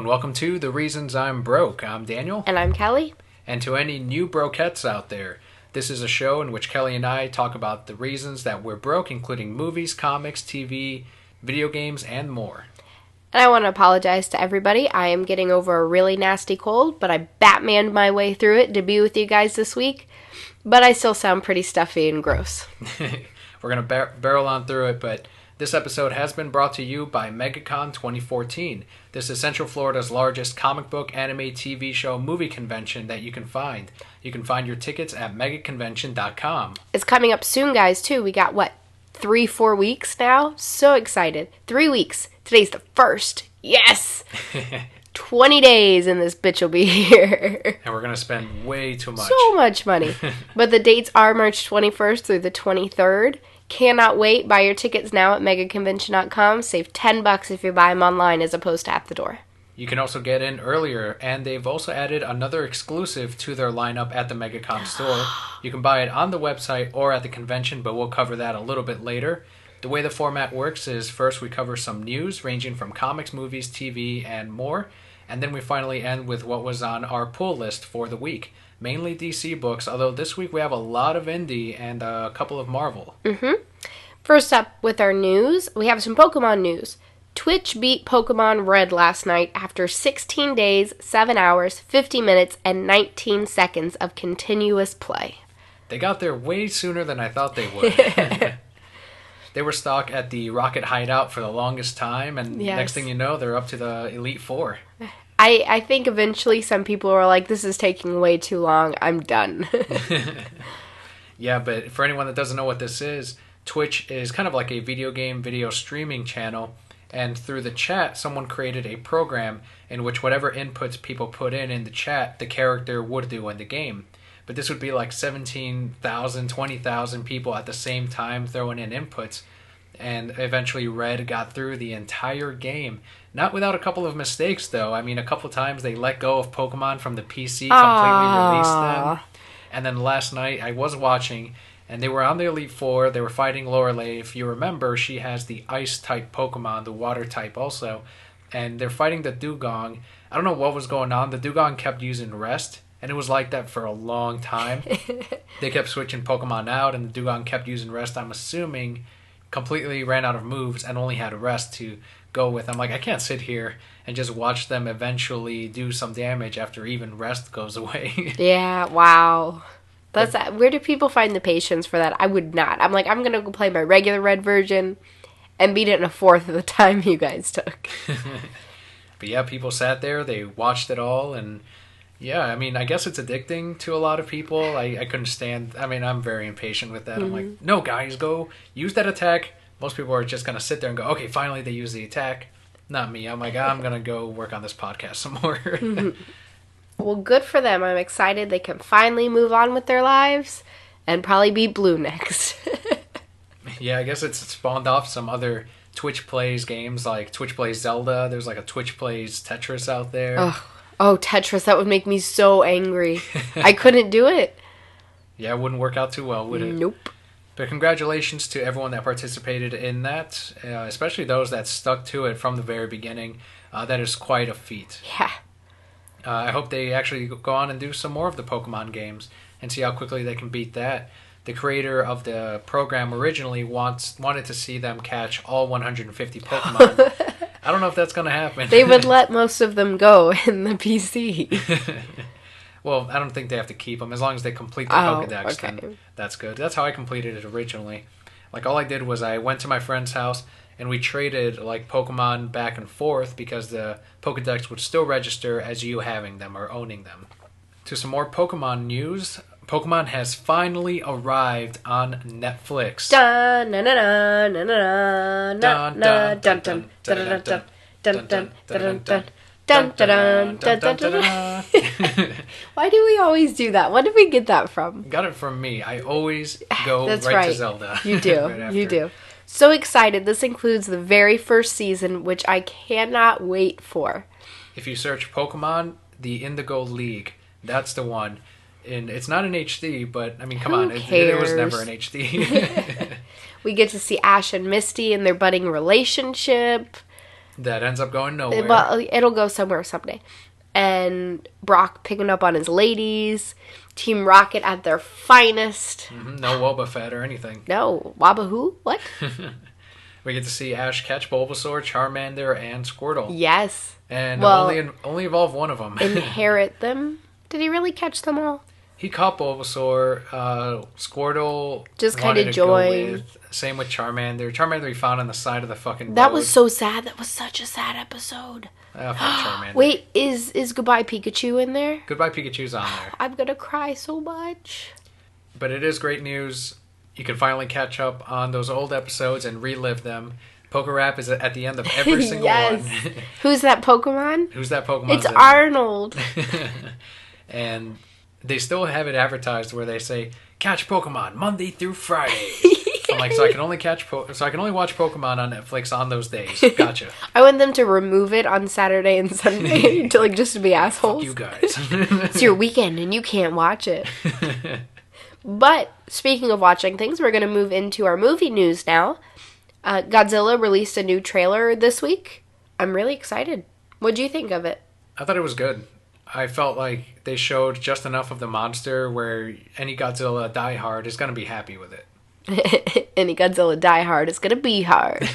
welcome to The Reasons I'm Broke. I'm Daniel. And I'm Kelly. And to any new brokettes out there, this is a show in which Kelly and I talk about the reasons that we're broke, including movies, comics, TV, video games, and more. And I want to apologize to everybody. I am getting over a really nasty cold, but I Batmaned my way through it to be with you guys this week. But I still sound pretty stuffy and gross. We're going to barrel on through it, but this episode has been brought to you by MegaCon 2014. This is Central Florida's largest comic book, anime, TV show, movie convention that you can find. You can find your tickets at megaconvention.com. It's coming up soon, guys, too. We got, 3-4 weeks now? So excited. 3 weeks. Today's the 1st. Yes! 20 days and this bitch will be here. And we're going to spend way too much. So much money. But the dates are March 21st through the 23rd. Cannot wait. Buy your tickets now at megaconvention.com. Save $10 if you buy them online as opposed to at the door. You can also get in earlier, and they've also added another exclusive to their lineup at the MegaCon store. You can buy it on the website or at the convention, but we'll cover that a little bit later. The way the format works is first we cover some news ranging from comics, movies, TV, and more, and then we finally end with what was on our pull list for the week. Mainly DC books, although this week we have a lot of indie and a couple of Marvel. First up with our news, we have some Pokemon news. Twitch beat Pokemon Red last night after 16 days, 7 hours, 50 minutes, and 19 seconds of continuous play. They got there way sooner than I thought they would. They were stuck at the Rocket Hideout for the longest time, and Next thing you know, they're up to the Elite Four. I think eventually some people are like, this is taking way too long, I'm done. Yeah, but for anyone that doesn't know what this is, Twitch is kind of like a video streaming channel, and through the chat, someone created a program in which whatever inputs people put in the chat, the character would do in the game. But this would be like 17,000, 20,000 people at the same time throwing in inputs. And eventually Red got through the entire game. Not without a couple of mistakes, though. I mean, a couple times they let go of Pokemon from the PC, completely released them. And then last night I was watching, and they were on the Elite Four. They were fighting Lorelei. If you remember, she has the Ice-type Pokemon, the Water-type also. And they're fighting the Dugong. I don't know what was going on. The Dugong kept using Rest. And it was like that for a long time. They kept switching Pokemon out, and the Dugong kept using Rest. I'm assuming completely ran out of moves and only had Rest to go with. I'm like, I can't sit here and just watch them eventually do some damage after even Rest goes away. Yeah, wow. Where do people find the patience for that? I would not. I'm like, I'm going to go play my regular Red version and beat it in a fourth of the time you guys took. But yeah, people sat there, they watched it all, and yeah, I mean, I guess it's addicting to a lot of people. I couldn't stand... I mean, I'm very impatient with that. I'm like, no, guys, go use that attack. Most people are just going to sit there and go, okay, finally they use the attack. Not me. I'm like, I'm going to go work on this podcast some more. Well, good for them. I'm excited they can finally move on with their lives and probably beat Blue next. Yeah, I guess it's spawned off some other Twitch Plays games, like Twitch Plays Zelda. There's like a Twitch Plays Tetris out there. Oh, Tetris, that would make me so angry. I couldn't do it. Yeah, it wouldn't work out too well, would it? Nope. But congratulations to everyone that participated in that, especially those that stuck to it from the very beginning. That is quite a feat. Yeah. I hope they actually go on and do some more of the Pokemon games and see how quickly they can beat that. The creator of the program originally wanted to see them catch all 150 Pokemon. I don't know if that's going to happen. They would let most of them go in the PC. Well, I don't think they have to keep them. As long as they complete the Pokedex, then that's good. That's how I completed it originally. Like, all I did was I went to my friend's house, and we traded, like, Pokemon back and forth because the Pokedex would still register as you having them or owning them. To some more Pokemon news, Pokemon has finally arrived on Netflix. Dun dun dun dun dun dun dun dun dun dun dun dun dun dun dun dun dun. Why do we always do that? What did we get that from? Got it from me. I always go to Zelda. You do. You do. So excited. This includes the very first season, which I cannot wait for. If you search Pokemon, the Indigo League, that's the one. And it's not in HD, but, I mean, come on. It was never in HD. We get to see Ash and Misty in their budding relationship. That ends up going nowhere. Well, it'll go somewhere someday. And Brock picking up on his ladies. Team Rocket at their finest. No Boba Fett or anything. No. Wabahoo? What? We get to see Ash catch Bulbasaur, Charmander, and Squirtle. Yes. And well, only evolve one of them. Inherit them? Did he really catch them all? He caught Bulbasaur. Squirtle just kind of joined. Same with Charmander. Charmander he found on the side of the fucking That road. was so sad. That was such a sad episode. Fuck Charmander. Wait, is Goodbye Pikachu in there? Goodbye Pikachu's on there. I'm gonna cry so much. But it is great news. You can finally catch up on those old episodes and relive them. Poke Rap is at the end of every single yes. one. Who's that Pokemon? Who's that Pokemon? It's Arnold. And they still have it advertised where they say, catch Pokemon Monday through Friday. I'm like, so I can only watch Pokemon on Netflix on those days. Gotcha. I want them to remove it on Saturday and Sunday to just to be assholes. Fuck you guys. It's your weekend and you can't watch it. But speaking of watching things, we're going to move into our movie news now. Godzilla released a new trailer this week. I'm really excited. What do you think of it? I thought it was good. I felt like they showed just enough of the monster where any Godzilla diehard is going to be happy with it. Any Godzilla diehard is going to be hard.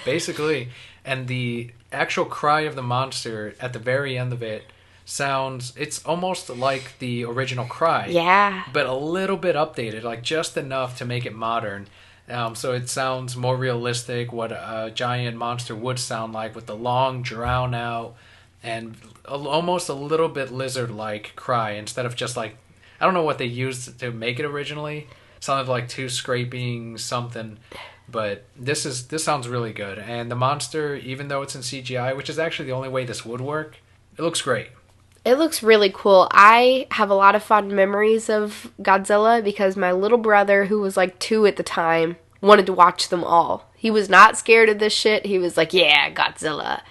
Basically. And the actual cry of the monster at the very end of it it's almost like the original cry. Yeah. But a little bit updated, like just enough to make it modern. So it sounds more realistic, what a giant monster would sound like with the long, drown out, and almost a little bit lizard-like cry instead of just like, I don't know what they used to make it originally. Sounded like two scraping something. But this sounds really good. And the monster, even though it's in CGI, which is actually the only way this would work, it looks great. It looks really cool. I have a lot of fond memories of Godzilla because my little brother, who was like 2 at the time, wanted to watch them all. He was not scared of this shit. He was like, yeah, Godzilla.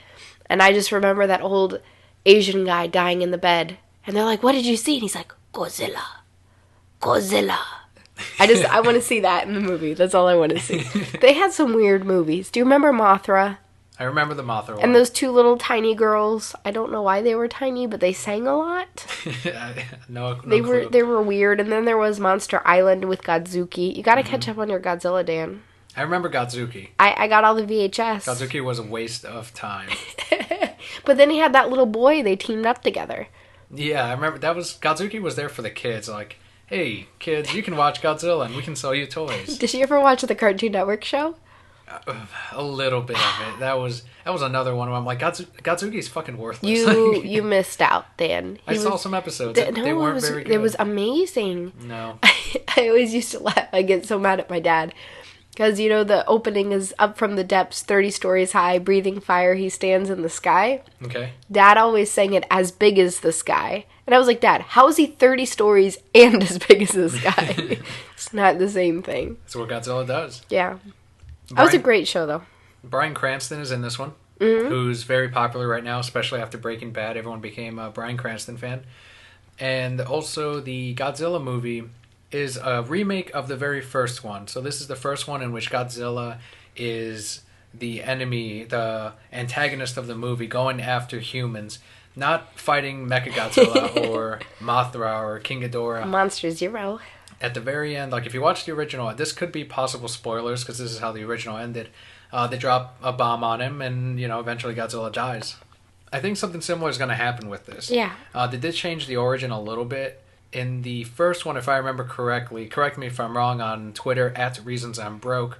And I just remember that old Asian guy dying in the bed. And they're like, what did you see? And he's like, Godzilla. Godzilla. I want to see that in the movie. That's all I want to see. They had some weird movies. Do you remember Mothra? I remember the Mothra one. And those 2 little tiny girls. I don't know why they were tiny, but they sang a lot. no they clue. They were weird. And then there was Monster Island with Godzuki. You got to catch up on your Godzilla, Dan. I remember Godzuki. I got all the VHS. Godzuki was a waste of time. But then he had that little boy. They teamed up together. Yeah, I remember Godzuki was there for the kids. Like, hey, kids, you can watch Godzilla and we can sell you toys. Did you ever watch the Cartoon Network show? A little bit of it. That was another one where I'm like, Godzuki's fucking worthless. You missed out, Dan. I saw some episodes. They weren't very good. It was amazing. No. I always used to laugh. I get so mad at my dad. Because, the opening is up from the depths, 30 stories high, breathing fire, he stands in the sky. Okay. Dad always sang it as big as the sky. And I was like, Dad, how is he 30 stories and as big as the sky? It's not the same thing. That's what Godzilla does. Yeah. That was a great show, though. Bryan Cranston is in this one, who's very popular right now, especially after Breaking Bad. Everyone became a Bryan Cranston fan. And also the Godzilla movie is a remake of the very first one. So this is the first one in which Godzilla is the enemy, the antagonist of the movie, going after humans, not fighting Mechagodzilla or Mothra or King Ghidorah. Monster Zero. At the very end, like if you watch the original, this could be possible spoilers because this is how the original ended. They drop a bomb on him and, eventually Godzilla dies. I think something similar is going to happen with this. Yeah. They did change the origin a little bit. In the first one, if I remember correctly, correct me if I'm wrong on Twitter, @ReasonsI'mBroke,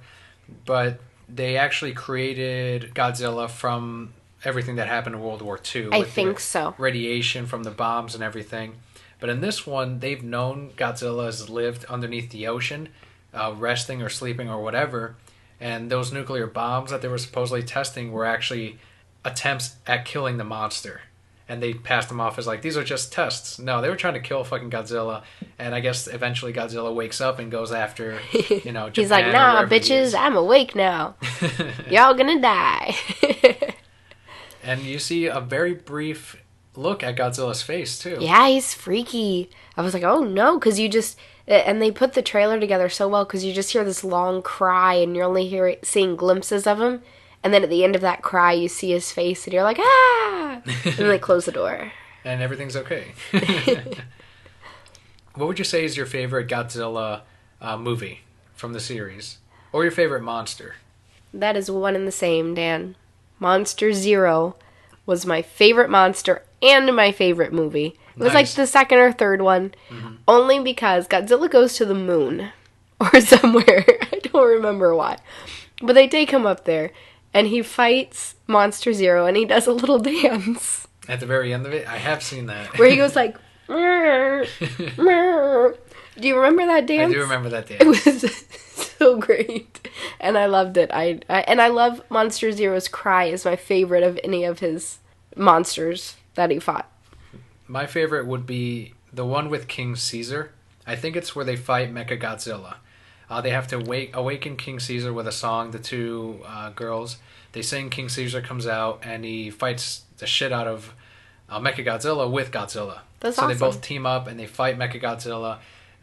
but they actually created Godzilla from everything that happened in World War II. I think so. Radiation from the bombs and everything. But in this one, they've known Godzilla has lived underneath the ocean, resting or sleeping or whatever, and those nuclear bombs that they were supposedly testing were actually attempts at killing the monster. And they passed them off as like, these are just tests. No, they were trying to kill fucking Godzilla. And I guess eventually Godzilla wakes up and goes after, Japan. He's like, nah, bitches, I'm awake now. Y'all gonna die. And you see a very brief look at Godzilla's face, too. Yeah, he's freaky. I was like, oh no, because and they put the trailer together so well because you just hear this long cry and you're only seeing glimpses of him. And then at the end of that cry, you see his face, and you're like, ah! And then they close the door. And everything's okay. What would you say is your favorite Godzilla movie from the series? Or your favorite monster? That is one and the same, Dan. Monster Zero was my favorite monster and my favorite movie. It was like the second or third one. Mm-hmm. Only because Godzilla goes to the moon. Or somewhere. I don't remember why. But they take him up there. And he fights Monster Zero, and he does a little dance. At the very end of it? I have seen that. Where he goes like, "Mrr, mrr." Do you remember that dance? I do remember that dance. It was so great. And I loved it. I love Monster Zero's cry is my favorite of any of his monsters that he fought. My favorite would be the one with King Caesar. I think it's where they fight Mechagodzilla. They have to awaken King Caesar with a song, the two girls. They sing, King Caesar comes out, and he fights the shit out of Mechagodzilla with Godzilla. That's awesome. They both team up, and they fight Mechagodzilla.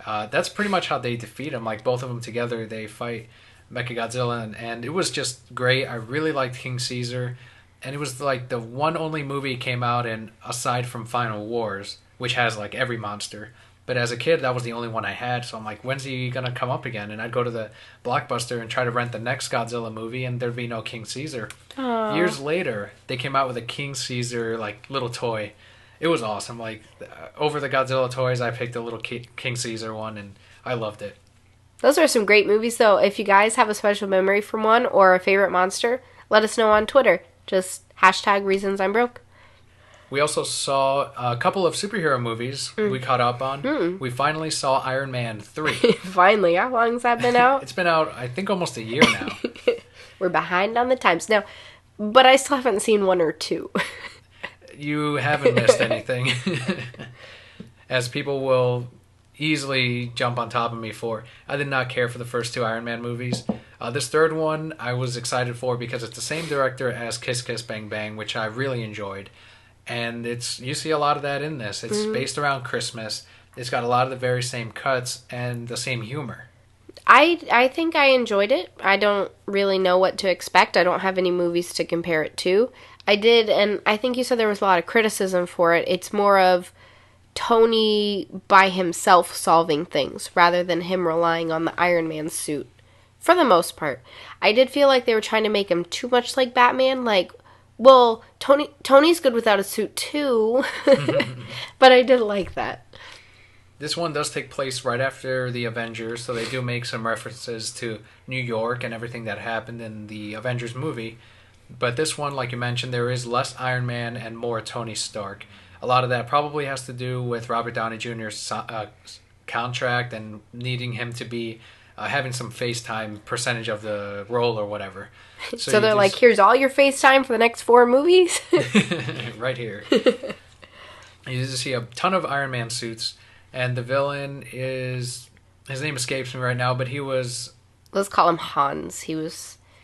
That's pretty much how they defeat him. Like, both of them together, they fight Mechagodzilla, and it was just great. I really liked King Caesar. And it was like the one only movie came out in, aside from Final Wars, which has like every monster. But as a kid, that was the only one I had. So I'm like, when's he going to come up again? And I'd go to the Blockbuster and try to rent the next Godzilla movie, and there'd be no King Caesar. Aww. Years later, they came out with a King Caesar, like, little toy. It was awesome. Like, over the Godzilla toys, I picked a little King Caesar one, and I loved it. Those are some great movies, though. If you guys have a special memory from one or a favorite monster, let us know on Twitter. Just #ReasonsI'mBroke. We also saw a couple of superhero movies we caught up on. We finally saw Iron Man 3. Finally. How long has that been out? It's been out, I think, almost a year now. We're behind on the times. Now, but I still haven't seen 1 or 2. You haven't missed anything. As people will easily jump on top of me for, I did not care for the first 2 Iron Man movies. This third one I was excited for because it's the same director as Kiss Kiss Bang Bang, which I really enjoyed. And you see a lot of that in this. It's based around Christmas. It's got a lot of the very same cuts and the same humor. I think I enjoyed it. I don't really know what to expect. I don't have any movies to compare it to. I did, and I think you said there was a lot of criticism for it. It's more of Tony by himself solving things rather than him relying on the Iron Man suit. For the most part. I did feel like they were trying to make him too much like Batman. Like, well, Tony's good without a suit too. But I did like that. This one does take place right after the Avengers, so they do make some references to New York and everything that happened in the Avengers movie. But this one, like you mentioned, there is less Iron Man and more Tony Stark. A lot of that probably has to do with Robert Downey Jr.'s contract and needing him to be having some FaceTime percentage of the role or whatever. So they're like, here's all your FaceTime for the next 4 movies? Right here. You just see a ton of Iron Man suits, and the villain is... His name escapes me right now, but he was... Let's call him Hans.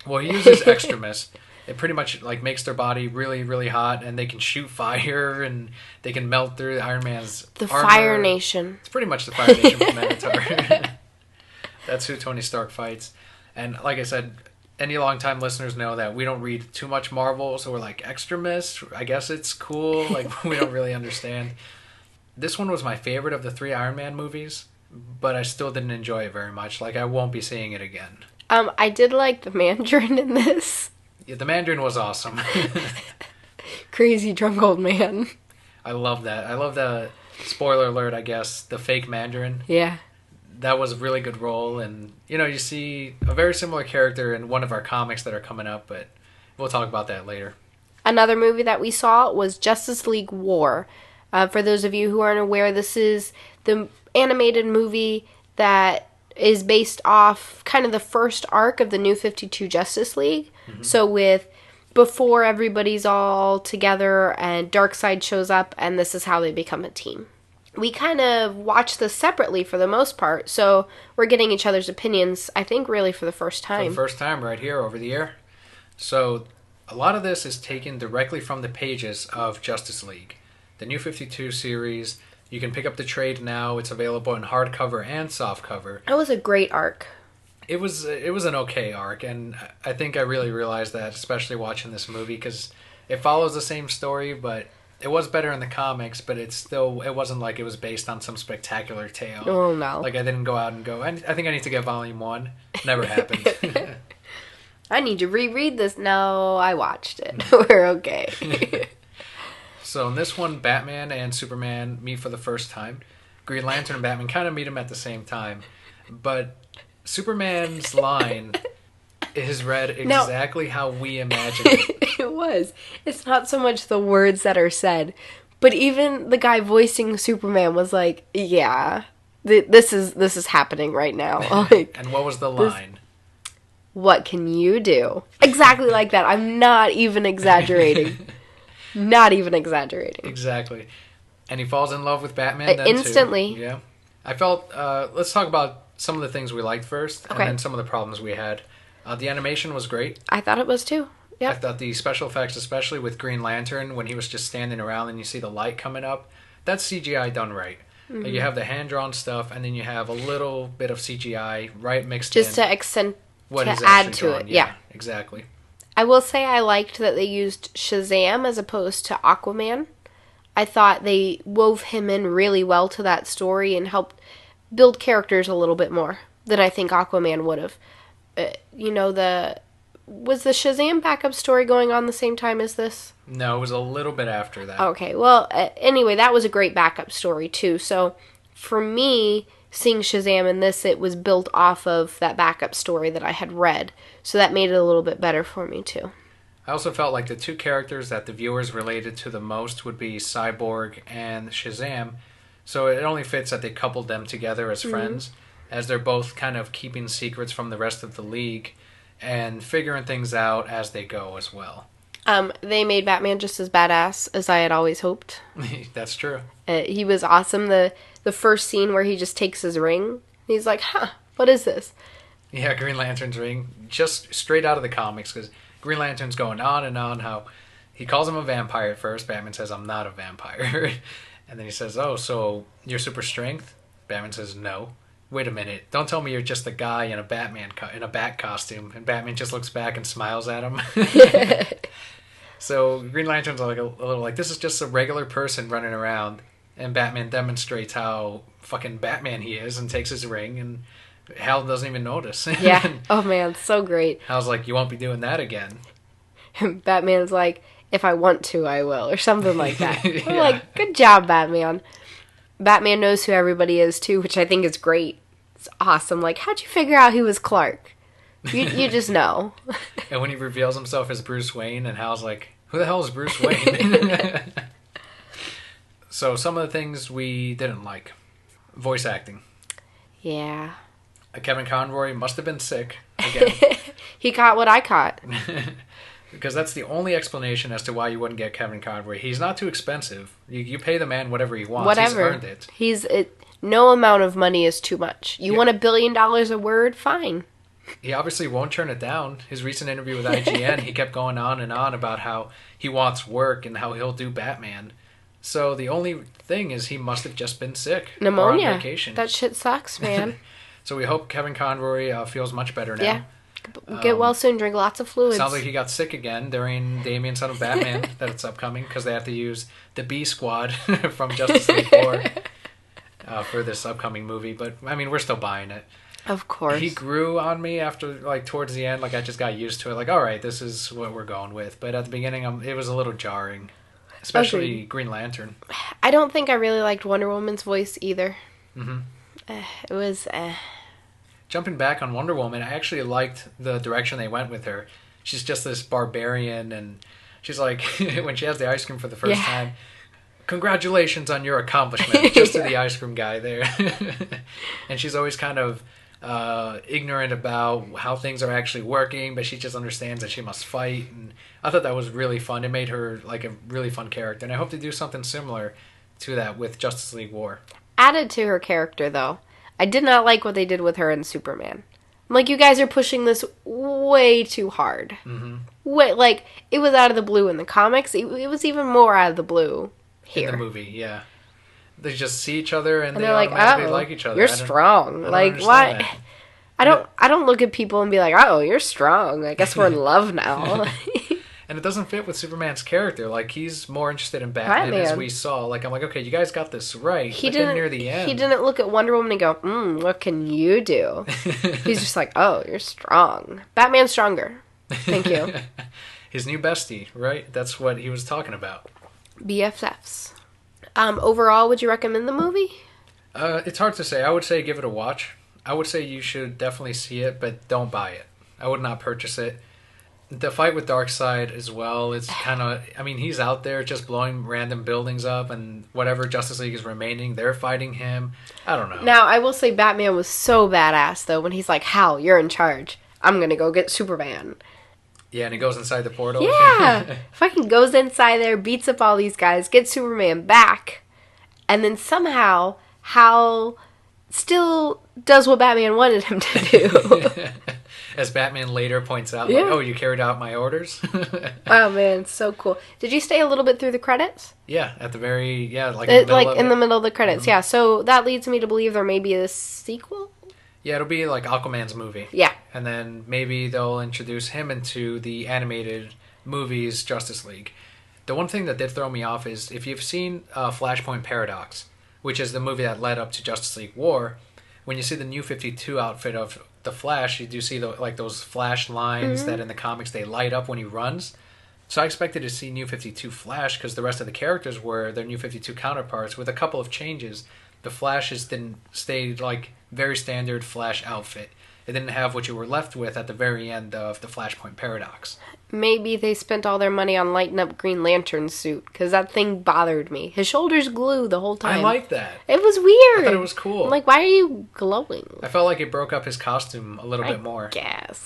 Well, he uses extremis. It pretty much like makes their body really, really hot, and they can shoot fire, and they can melt through Iron Man's armor. Fire Nation. It's pretty much the Fire Nation from Minotaur. That's who Tony Stark fights. And like I said, any long-time listeners know that we don't read too much Marvel, so we're like, extremists? I guess it's cool. Like, we don't really understand. This one was my favorite of the 3 Iron Man movies, but I still didn't enjoy it very much. Like, I won't be seeing it again. I did like the Mandarin in this. Yeah, the Mandarin was awesome. Crazy drunk old man. I love that. I love the, spoiler alert, I guess, the fake Mandarin. Yeah. That was a really good role, and you see a very similar character in one of our comics that are coming up, but we'll talk about that later. Another movie that we saw was Justice League War. For those of you who aren't aware, this is the animated movie that is based off kind of the first arc of the New 52 Justice League. Mm-hmm. So before everybody's all together and Darkseid shows up, and this is how they become a team. We kind of watch this separately for the most part, so we're getting each other's opinions, I think, really for the first time. For the first time, right here, over the air. So, a lot of this is taken directly from the pages of Justice League. The New 52 series, you can pick up the trade now. It's available in hardcover and softcover. It was a great arc. It was an okay arc, and I think I really realized that, especially watching this movie, because it follows the same story, but it was better in the comics. But it wasn't like it was based on some spectacular tale. Oh no! Like I didn't go out and go. I think I need to get volume 1. Never happened. I need to reread this. No, I watched it. We're okay. So in this one, Batman and Superman meet for the first time. Green Lantern and Batman kind of meet them at the same time, but Superman's line is read exactly how we imagine it. It was. It's not so much the words that are said, but even the guy voicing Superman was like, "Yeah, this is happening right now." Like, and what was the line? What can you do? Exactly like that. I'm not even exaggerating. Not even exaggerating. Exactly. And he falls in love with Batman then instantly. Too. Yeah. I felt, let's talk about some of the things we liked first, and then some of the problems we had. The animation was great. I thought it was too. Yeah. I thought the special effects, especially with Green Lantern, when he was just standing around and you see the light coming up, that's CGI done right. Mm-hmm. You have the hand-drawn stuff, and then you have a little bit of CGI mixed in. Just to add to it. Yeah. Exactly. I will say I liked that they used Shazam as opposed to Aquaman. I thought they wove him in really well to that story and helped build characters a little bit more than I think Aquaman would have. Was the Shazam backup story going on the same time as this? No, it was a little bit after that. Okay, well, anyway, that was a great backup story too. So for me, seeing Shazam in this, it was built off of that backup story that I had read. So that made it a little bit better for me too. I also felt like the two characters that the viewers related to the most would be Cyborg and Shazam. So it only fits that they coupled them together as friends, as they're both kind of keeping secrets from the rest of the League and figuring things out as they go as well. They made Batman just as badass as I had always hoped. That's true. He was awesome. The first scene where he just takes his ring, he's like, what is this? Yeah, Green Lantern's ring, just straight out of the comics, because Green Lantern's going on and on how he calls him a vampire at first. Batman says, I'm not a vampire. And then he says, oh, so you're super strength? Batman says, no. Wait a minute. Don't tell me you're just a guy in a in a bat costume. And Batman just looks back and smiles at him. So Green Lantern's like a little like, this is just a regular person running around. And Batman demonstrates how fucking Batman he is and takes his ring, and Hal doesn't even notice. Yeah. Oh, man. So great. Hal's like, you won't be doing that again. Batman's like, if I want to, I will. Or something like that. Yeah. I'm like, good job, Batman. Batman knows who everybody is, too, which I think is great. It's awesome. Like, how'd you figure out he was Clark? You just know. And when he reveals himself as Bruce Wayne, and Hal's like, who the hell is Bruce Wayne? So some of the things we didn't like. Voice acting. Yeah. Kevin Conroy must have been sick again. He caught what I caught. Because that's the only explanation as to why you wouldn't get Kevin Conroy. He's not too expensive. You pay the man whatever he wants. Whatever. He's earned it. No amount of money is too much. You want $1 billion a word? Fine. He obviously won't turn it down. His recent interview with IGN, he kept going on and on about how he wants work and how he'll do Batman. So the only thing is he must have just been sick. Pneumonia. Or on vacation. That shit sucks, man. So we hope Kevin Conroy feels much better now. Yeah. Get well soon. Drink lots of fluids. Sounds like he got sick again during Damian Son of Batman that it's upcoming, because they have to use the B Squad from Justice League 4 for this upcoming movie. But, I mean, we're still buying it. Of course. He grew on me after, like, towards the end. Like, I just got used to it. Like, all right, this is what we're going with. But at the beginning, it was a little jarring. Especially Green Lantern. I don't think I really liked Wonder Woman's voice either. Mm-hmm. It was... Jumping back on Wonder Woman, I actually liked the direction they went with her. She's just this barbarian, and she's like, when she has the ice cream for the first time, congratulations on your accomplishment, just to the ice cream guy there. And she's always kind of ignorant about how things are actually working, but she just understands that she must fight. And I thought that was really fun. It made her like a really fun character, and I hope to do something similar to that with Justice League War. Added to her character, though, I did not like what they did with her in Superman. I'm like, you guys are pushing this way too hard. Mm-hmm. Like, it was out of the blue in the comics. It was even more out of the blue here. In the movie, yeah. They just see each other and they they're automatically like each other. You're strong. I like, why? I don't look at people and be like, oh, you're strong. I guess we're in love now. And it doesn't fit with Superman's character. Like, he's more interested in Batman, as we saw. Like, I'm like, okay, you guys got this right. He didn't near the end. He didn't look at Wonder Woman and go, what can you do? He's just like, oh, you're strong. Batman's stronger. Thank you. His new bestie, right? That's what he was talking about. BFFs. Overall, would you recommend the movie? It's hard to say. I would say give it a watch. I would say you should definitely see it, but don't buy it. I would not purchase it. The fight with Darkseid as well, it's kind of... I mean, he's out there just blowing random buildings up, and whatever Justice League is remaining, they're fighting him. I don't know. Now, I will say Batman was so badass, though, when he's like, Hal, you're in charge. I'm gonna go get Superman. Yeah, and he goes inside the portal. Yeah! Fucking goes inside there, beats up all these guys, gets Superman back, and then somehow Hal still does what Batman wanted him to do. As Batman later points out, like, oh, you carried out my orders? Oh, man, so cool. Did you stay a little bit through the credits? Yeah, at the very, in the middle of the credits, yeah. So that leads me to believe there may be a sequel? Yeah, it'll be like Aquaman's movie. Yeah. And then maybe they'll introduce him into the animated movies Justice League. The one thing that did throw me off is if you've seen Flashpoint Paradox, which is the movie that led up to Justice League War, when you see the New 52 outfit of the Flash, you do see those flash lines that in the comics they light up when he runs. So I expected to see New 52 Flash because the rest of the characters were their New 52 counterparts with a couple of changes. The Flashes didn't stay like very standard Flash outfit. It didn't have what you were left with at the very end of the Flashpoint Paradox. Maybe they spent all their money on lighting up Green Lantern's suit, because that thing bothered me. His shoulders glue the whole time. I like that. It was weird. I thought it was cool. I'm like, why are you glowing? I felt like it broke up his costume a little bit more. I guess.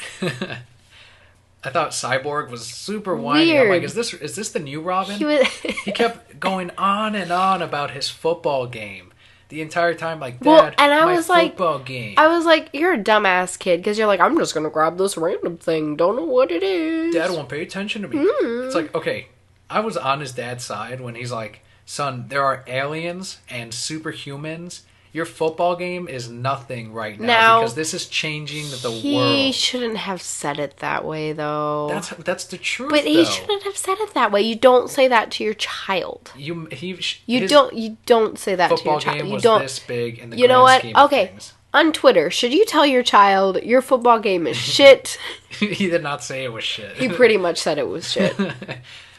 I thought Cyborg was super whiny. Weird. I'm like, is this the new Robin? He kept going on and on about his football game. The entire time, like, Dad, and I my was football like, game. I was like, you're a dumbass kid, because you're like, I'm just going to grab this random thing, don't know what it is. Dad won't pay attention to me. It's like, okay, I was on his dad's side when he's like, son, there are aliens and superhumans. Your football game is nothing right now because this is changing the world. He shouldn't have said it that way, though. That's the truth. But he shouldn't have said it that way. You don't say that to your child. You don't say that to your child. Football game was this big in the you know what? scheme of Okay, things. On Twitter, should you tell your child your football game is shit? He did not say it was shit. He pretty much said it was shit.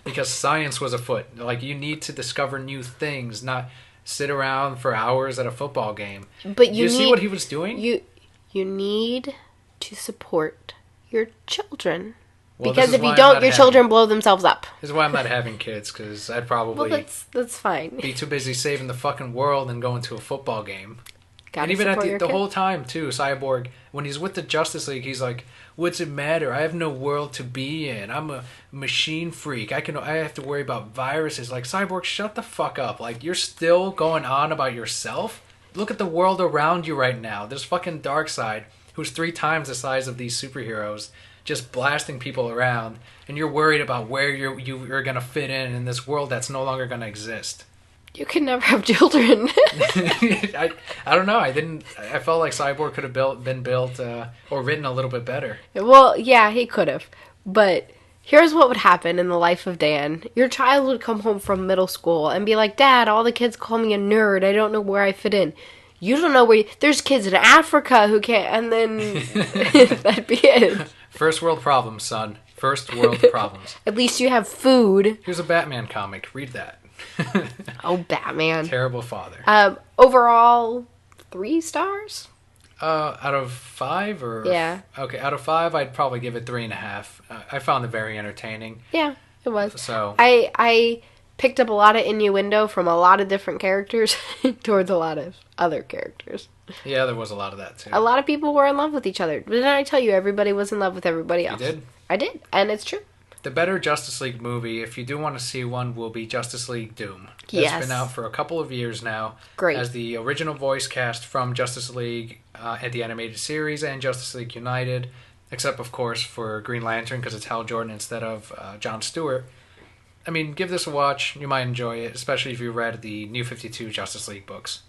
Because science was afoot. Like, you need to discover new things, not sit around for hours at a football game. But you see what he was doing? You need to support your children. Well, because if you don't, your children blow themselves up. This is why I'm not having kids, because I'd probably that's fine. Be too busy saving the fucking world and going to a football game. Gotta and even at the kid. whole time, too, Cyborg, when he's with the Justice League, he's like, what's it matter? I have no world to be in. I'm a machine freak. I have to worry about viruses. Like, Cyborg, shut the fuck up. Like, you're still going on about yourself? Look at the world around you right now. There's fucking Darkseid, who's 3 times the size of these superheroes, just blasting people around, and you're worried about where you're gonna fit in this world that's no longer gonna exist. You can never have children. I don't know. I felt like Cyborg could have been built or written a little bit better. Well, yeah, he could have. But here's what would happen in the life of Dan. Your child would come home from middle school and be like, Dad, all the kids call me a nerd. I don't know where I fit in. You don't know there's kids in Africa who can't, and then that'd be it. First world problems, son. First world problems. At least you have food. Here's a Batman comic. Read that. Oh, Batman. Terrible father. Overall, 3 stars? Out of 5 or... Yeah. Okay, out of 5, I'd probably give it 3.5. I found it very entertaining. Yeah, it was. So... I picked up a lot of innuendo from a lot of different characters towards a lot of other characters. Yeah, there was a lot of that, too. A lot of people were in love with each other. Didn't I tell you everybody was in love with everybody else? You did? I did, and it's true. The better Justice League movie, if you do want to see one, will be Justice League Doom. That's been out for a couple of years now. Great. As the original voice cast from Justice League at the animated series and Justice League United, except, of course, for Green Lantern, because it's Hal Jordan instead of Jon Stewart. I mean, give this a watch. You might enjoy it, especially if you read the New 52 Justice League books.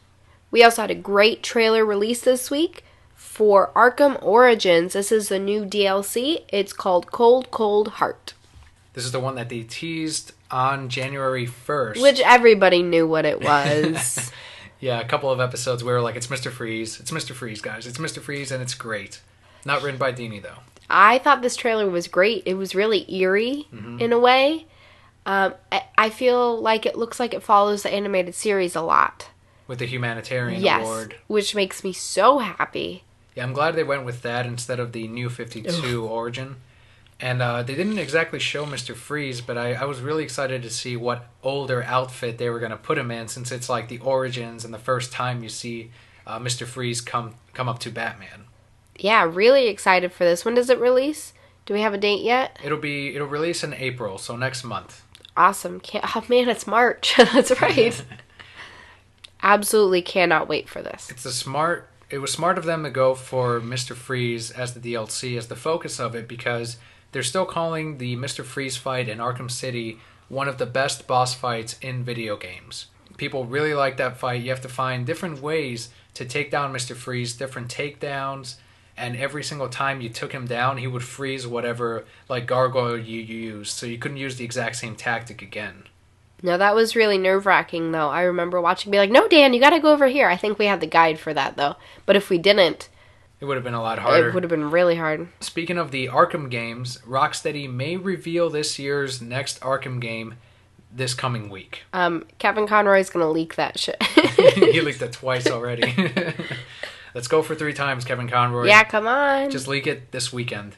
We also had a great trailer release this week For Arkham Origins, this is the new DLC. It's called Cold Cold Heart. This is the one that they teased on January 1st. Which everybody knew what it was. Yeah, a couple of episodes where we were like, it's Mr. Freeze. It's Mr. Freeze, guys. It's Mr. Freeze, and it's great. Not written by Dini, though. I thought this trailer was great. It was really eerie in a way. I feel like it looks like it follows the animated series a lot. With the Humanitarian Award. Yes, which makes me so happy. Yeah, I'm glad they went with that instead of the New 52 Origin. And they didn't exactly show Mr. Freeze, but I was really excited to see what older outfit they were going to put him in, since it's like the Origins and the first time you see Mr. Freeze come up to Batman. Yeah, really excited for this. When does it release? Do we have a date yet? It'll release in April, so next month. Awesome. Oh man, it's March. That's right. Absolutely cannot wait for this. It was smart of them to go for Mr. Freeze as the DLC, as the focus of it, because they're still calling the Mr. Freeze fight in Arkham City one of the best boss fights in video games. People really like that fight. You have to find different ways to take down Mr. Freeze, different takedowns, and every single time you took him down, he would freeze whatever like gargoyle you used, so you couldn't use the exact same tactic again. No, that was really nerve-wracking, though. I remember watching, be like, no, Dan, you gotta go over here. I think we had the guide for that, though. But if we didn't... It would have been a lot harder. It would have been really hard. Speaking of the Arkham games, Rocksteady may reveal this year's next Arkham game this coming week. Kevin Conroy's gonna leak that shit. He leaked it twice already. Let's go for 3 times, Kevin Conroy. Yeah, come on. Just leak it this weekend.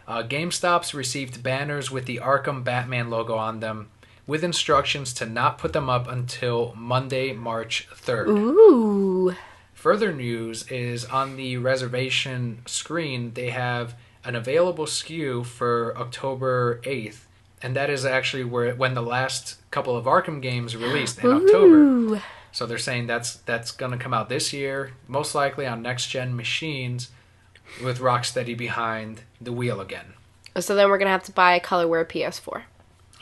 GameStop's received banners with the Arkham Batman logo on them, with instructions to not put them up until Monday, March 3rd. Ooh. Further news is on the reservation screen, they have an available SKU for October 8th. And that is actually when the last couple of Arkham games released in October. So they're saying that's going to come out this year, most likely on next-gen machines, with Rocksteady behind the wheel again. So then we're going to have to buy a colorware PS4.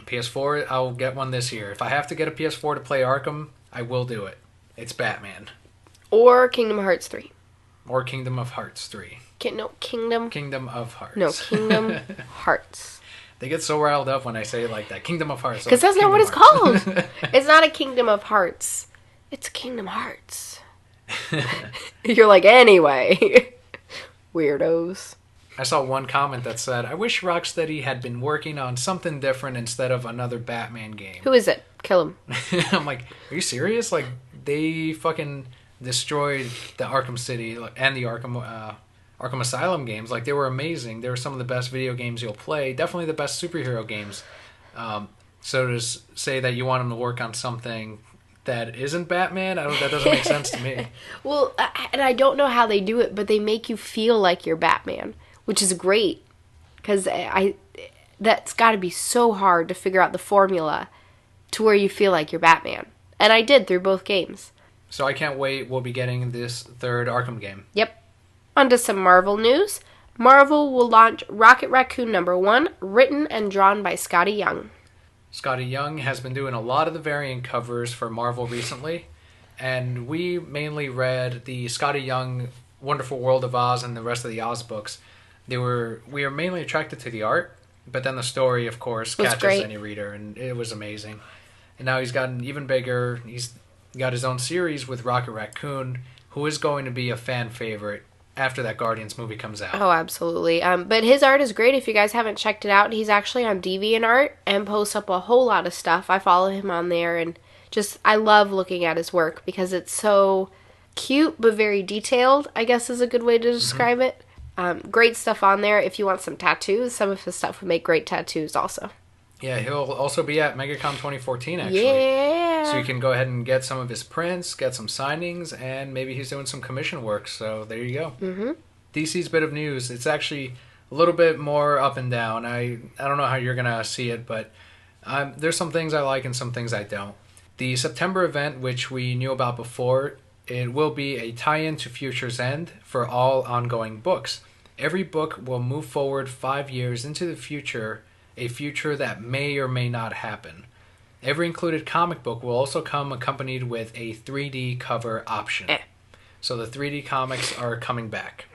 PS4, I'll get one this year. If I have to get a PS4 to play Arkham, I will do it. It's Batman. Or Kingdom Hearts 3. Or Kingdom of Hearts 3. Kingdom of Hearts. No, Kingdom Hearts. They get so riled up when I say it like that. Kingdom of Hearts. Because that's not what it's called. It's not a Kingdom of Hearts. It's Kingdom Hearts. You're like, anyway. Weirdos. I saw one comment that said, I wish Rocksteady had been working on something different instead of another Batman game. Who is it? Kill him. I'm like, are you serious? Like, they fucking destroyed the Arkham City and the Arkham Asylum games. Like, they were amazing. They were some of the best video games you'll play. Definitely the best superhero games. So to say that you want them to work on something that isn't Batman, that doesn't make sense to me. Well, and I don't know how they do it, but they make you feel like you're Batman, which is great. Because that's got to be so hard to figure out the formula to where you feel like you're Batman. And I did through both games. So I can't wait. We'll be getting this third Arkham game. Yep. On to some Marvel news. Marvel will launch Rocket Raccoon #1, written and drawn by Scotty Young. Scotty Young has been doing a lot of the variant covers for Marvel recently, and we mainly read the Scotty Young Wonderful World of Oz and the rest of the Oz books. We are mainly attracted to the art, but then the story, of course, catches any reader, and it was amazing. And now he's gotten even bigger. He's got his own series with Rocket Raccoon, who is going to be a fan favorite after that Guardians movie comes out. Oh, absolutely. But his art is great. If you guys haven't checked it out, he's actually on DeviantArt and posts up a whole lot of stuff. I follow him on there, and I love looking at his work because it's so cute but very detailed, I guess is a good way to describe it. Great stuff on there. If you want some tattoos, some of his stuff would make great tattoos also. Yeah, he'll also be at MegaCon 2014, actually. Yeah. So you can go ahead and get some of his prints, get some signings, and maybe he's doing some commission work. So there you go. Mm-hmm. DC's bit of news. It's actually a little bit more up and down. I don't know how you're going to see it, but there's some things I like and some things I don't. The September event, which we knew about before, it will be a tie-in to Future's End for all ongoing books. Every book will move forward 5 years into the future, a future that may or may not happen. Every included comic book will also come accompanied with a 3D cover option. So the 3D comics are coming back.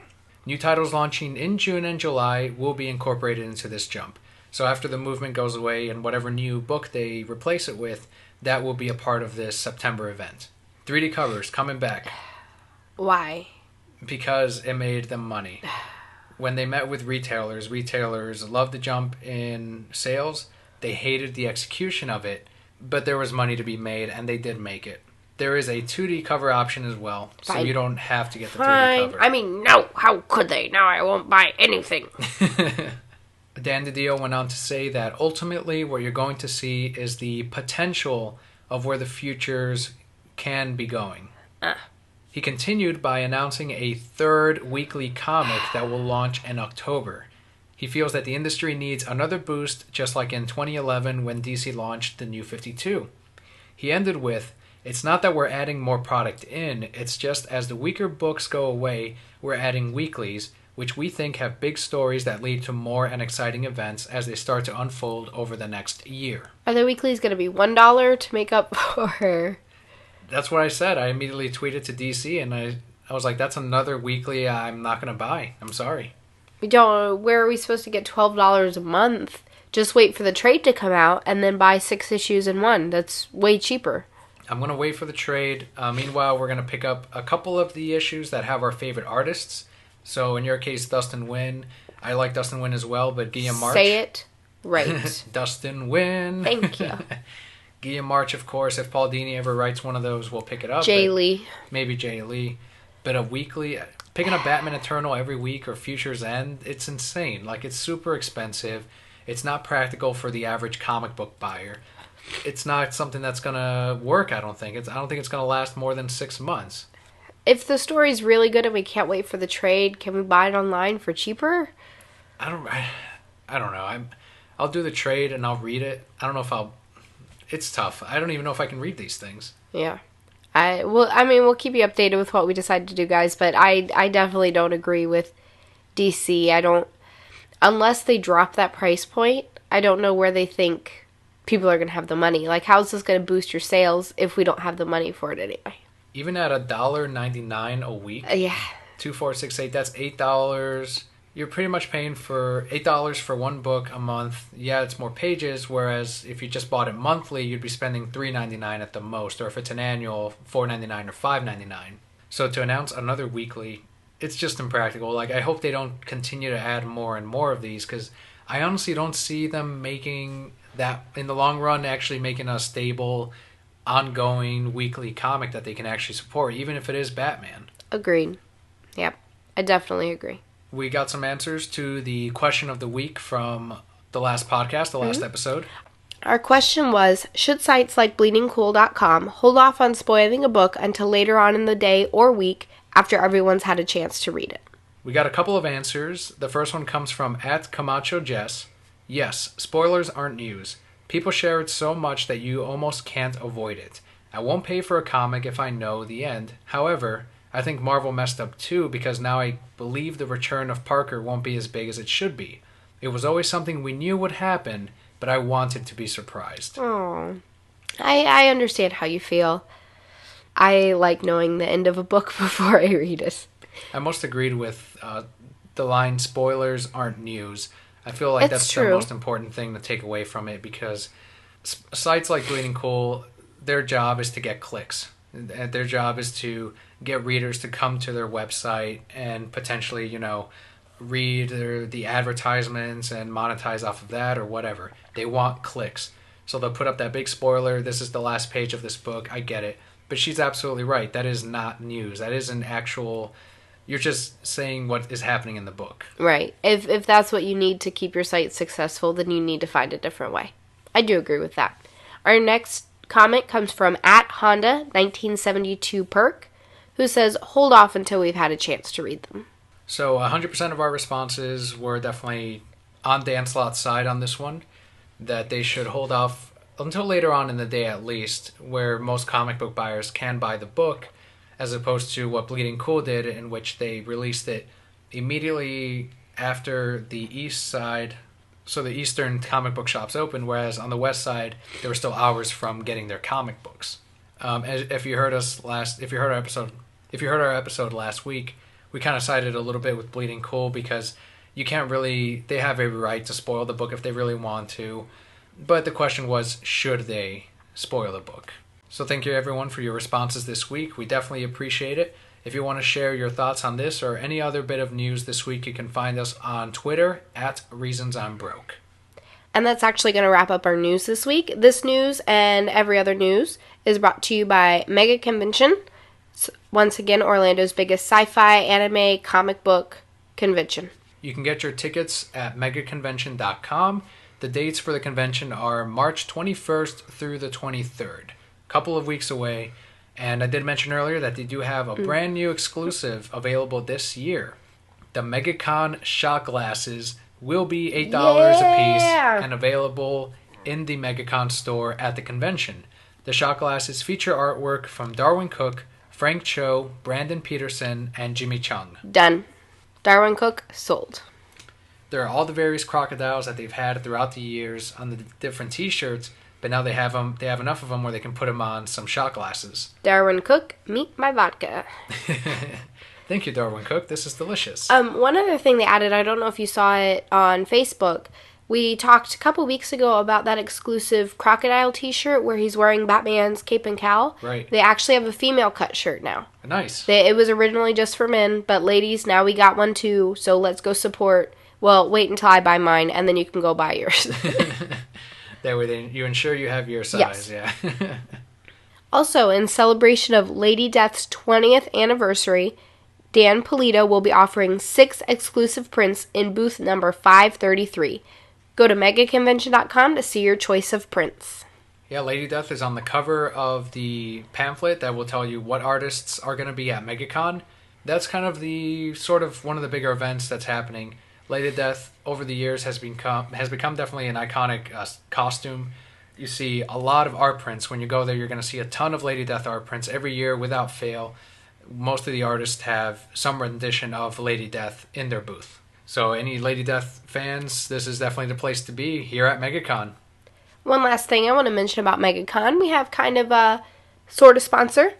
New titles launching in June and July will be incorporated into this jump. So after the movement goes away and whatever new book they replace it with, that will be a part of this September event. 3D covers coming back. Why? Because it made them money. When they met with retailers loved the jump in sales. They hated the execution of it, but there was money to be made, and they did make it. There is a 2D cover option as well, so Fine. you don't have to get the 3D Fine. cover. I mean, no, how could they? Now I won't buy anything. Dan DiDio went on to say that ultimately what you're going to see is the potential of where the futures can be going. He continued by announcing a third weekly comic that will launch in October. He feels that the industry needs another boost, just like in 2011 when DC launched the New 52. He ended with, "It's not that we're adding more product in, it's just as the weaker books go away, we're adding weeklies, which we think have big stories that lead to more and exciting events as they start to unfold over the next year." Are the weeklies going to be $1 to make up for... That's what I said. I immediately tweeted to DC and I was like, that's another weekly I'm not going to buy. I'm sorry. Where are we supposed to get $12 a month? Just wait for the trade to come out and then buy 6 issues in one. That's way cheaper. I'm going to wait for the trade. Meanwhile, we're going to pick up a couple of the issues that have our favorite artists. So in your case, Dustin Nguyen. I like Dustin Nguyen as well, but Guillaume March. Say it right. Dustin Nguyen. Thank you. Guillaume March, of course. If Paul Dini ever writes one of those, we'll pick it up. Jay Lee. Maybe Jay Lee. But a weekly... Picking up Batman Eternal every week or Future's End, it's insane. Like, it's super expensive. It's not practical for the average comic book buyer. It's not something that's going to work, I don't think. I don't think it's going to last more than 6 months. If the story's really good and we can't wait for the trade, can we buy it online for cheaper? I don't know. I'll do the trade and I'll read it. I don't know if I'll... It's tough. I don't even know if I can read these things. Yeah. We'll keep you updated with what we decide to do, guys, but I definitely don't agree with DC. Unless they drop that price point, I don't know where they think people are going to have the money. Like, how's this going to boost your sales if we don't have the money for it anyway? Even at $1.99 a week, yeah, 2468, that's $8. You're pretty much paying for $8 for one book a month. Yeah, it's more pages, whereas if you just bought it monthly, you'd be spending $3.99 at the most, or if it's an annual, $4.99 or $5.99. So to announce another weekly, it's just impractical. Like, I hope they don't continue to add more and more of these, because I honestly don't see them making that, in the long run, actually making a stable, ongoing weekly comic that they can actually support, even if it is Batman. Agreed. Yep, I definitely agree. We got some answers to the question of the week from the last podcast, the last episode. Our question was, should sites like bleedingcool.com hold off on spoiling a book until later on in the day or week after everyone's had a chance to read it? We got a couple of answers. The first one comes from @CamachoJess. Yes, spoilers aren't news. People share it so much that you almost can't avoid it. I won't pay for a comic if I know the end. However, I think Marvel messed up too, because now I believe the return of Parker won't be as big as it should be. It was always something we knew would happen, but I wanted to be surprised. Oh, I understand how you feel. I like knowing the end of a book before I read it. I most agreed with the line, spoilers aren't news. I feel like that's true. The most important thing to take away from it, because sites like Bleeding Cool, their job is to get clicks. Their job is to get readers to come to their website and potentially, read the advertisements and monetize off of that or whatever. They want clicks. So they'll put up that big spoiler, this is the last page of this book, I get it. But she's absolutely right. That is not news. That is an actual... You're just saying what is happening in the book. Right. If that's what you need to keep your site successful, then you need to find a different way. I do agree with that. Our next comment comes from @Honda1972Perk, who says, hold off until we've had a chance to read them. So 100% of our responses were definitely on Dan Slott's side on this one, that they should hold off until later on in the day at least, where most comic book buyers can buy the book, as opposed to what Bleeding Cool did, in which they released it immediately after the east side, so the eastern comic book shops opened, whereas on the west side, they were still hours from getting their comic books. If you heard our episode last week, we kind of sided a little bit with Bleeding Cool because you can't really, they have a right to spoil the book if they really want to. But the question was, should they spoil the book? So thank you everyone for your responses this week. We definitely appreciate it. If you want to share your thoughts on this or any other bit of news this week, you can find us on Twitter at ReasonsI'mBroke. And that's actually going to wrap up our news this week. This news and every other news is brought to you by Mega Convention. Once again, Orlando's biggest sci-fi, anime, comic book convention. You can get your tickets at megaconvention.com. The dates for the convention are March 21st through the 23rd. A couple of weeks away. And I did mention earlier that they do have a brand new exclusive available this year. The MegaCon shot glasses will be $8 a piece and available in the MegaCon store at the convention. The shot glasses feature artwork from Darwin Cook, Frank Cho, Brandon Peterson, and Jimmy Chung. Done. Darwin Cook, sold. There are all the various crocodiles that they've had throughout the years on the different t-shirts, but now they have them. They have enough of them where they can put them on some shot glasses. Darwin Cook, meet my vodka. Thank you, Darwin Cook. This is delicious. One other thing they added, I don't know if you saw it on Facebook. We talked a couple weeks ago about that exclusive crocodile t-shirt where he's wearing Batman's cape and cowl. Right. They actually have a female cut shirt now. Nice. It was originally just for men, but ladies, now we got one too, so let's go support. Well, wait until I buy mine, and then you can go buy yours. That way you ensure you have your size, yes. Yeah. Also, in celebration of Lady Death's 20th anniversary, Dan Polito will be offering 6 exclusive prints in booth number 533. Go to megaconvention.com to see your choice of prints. Yeah, Lady Death is on the cover of the pamphlet that will tell you what artists are going to be at MegaCon. That's kind of the sort of one of the bigger events that's happening. Lady Death over the years has become definitely an iconic costume. You see a lot of art prints. When you go there, you're going to see a ton of Lady Death art prints every year without fail. Most of the artists have some rendition of Lady Death in their booth. So any Lady Death fans, this is definitely the place to be here at MegaCon. One last thing I want to mention about MegaCon. We have kind of a sort of sponsor,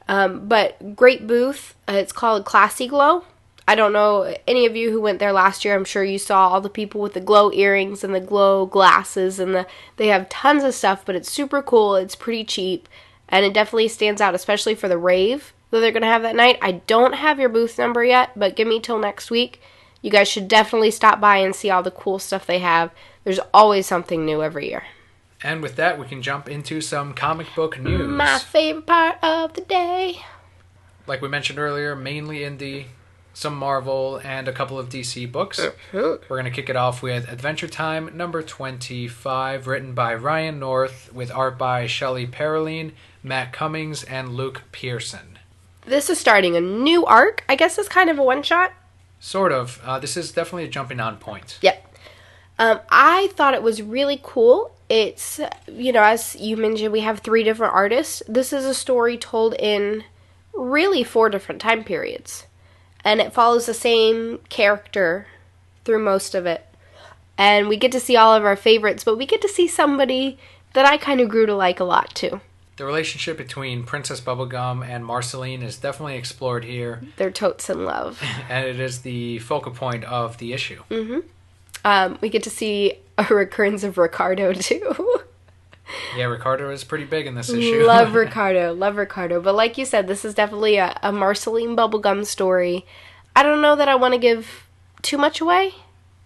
but great booth. It's called Classy Glow. I don't know, any of you who went there last year, I'm sure you saw all the people with the glow earrings and the glow glasses, and they have tons of stuff, but it's super cool, it's pretty cheap, and it definitely stands out, especially for the rave that they're going to have that night. I don't have your booth number yet, but give me till next week. You guys should definitely stop by and see all the cool stuff they have. There's always something new every year. And with that, we can jump into some comic book news. My favorite part of the day. Like we mentioned earlier, mainly indie, some Marvel, and a couple of DC books. We're going to kick it off with Adventure Time number 25, written by Ryan North, with art by Shelley Pereline, Matt Cummings, and Luke Pearson. This is starting a new arc. I guess it's kind of a one-shot. Sort of. This is definitely a jumping on point. Yep. I thought it was really cool. It's, as you mentioned, we have 3 different artists. This is a story told in really 4 different time periods. And it follows the same character through most of it. And we get to see all of our favorites, but we get to see somebody that I kind of grew to like a lot, too. The relationship between Princess Bubblegum and Marceline is definitely explored here. They're totes in love. And it is the focal point of the issue. Mm-hmm. We get to see a recurrence of Ricardo, too. Yeah, Ricardo is pretty big in this issue. Love Ricardo. But like you said, this is definitely a Marceline Bubblegum story. I don't know that I want to give too much away,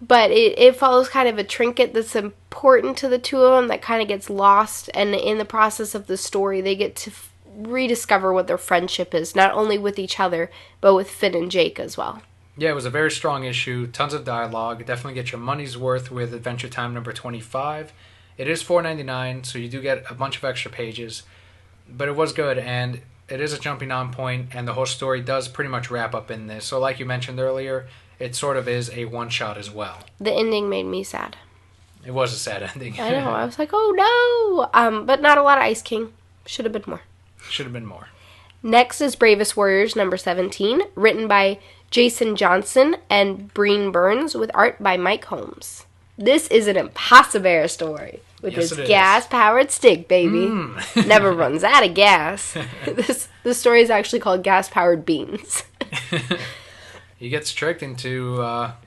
but it follows kind of a trinket that's important to the two of them that kind of gets lost, and in the process of the story, they get to rediscover what their friendship is, not only with each other, but with Finn and Jake as well. Yeah, it was a very strong issue, tons of dialogue. Definitely get your money's worth with Adventure Time number 25. It is $4.99, so you do get a bunch of extra pages, but it was good, and it is a jumping on point, and the whole story does pretty much wrap up in this. So like you mentioned earlier, it sort of is a one-shot as well. The ending made me sad. It was a sad ending. I know, I was like, oh no! But not a lot of Ice King. Should have been more. Should have been more. Next is Bravest Warriors number 17, written by Jason Johnson and Breen Burns, with art by Mike Holmes. This is an Impossible story. With yes, his gas-powered stick, baby. Never runs out of gas. This story is actually called Gas-Powered Beans. he gets tricked into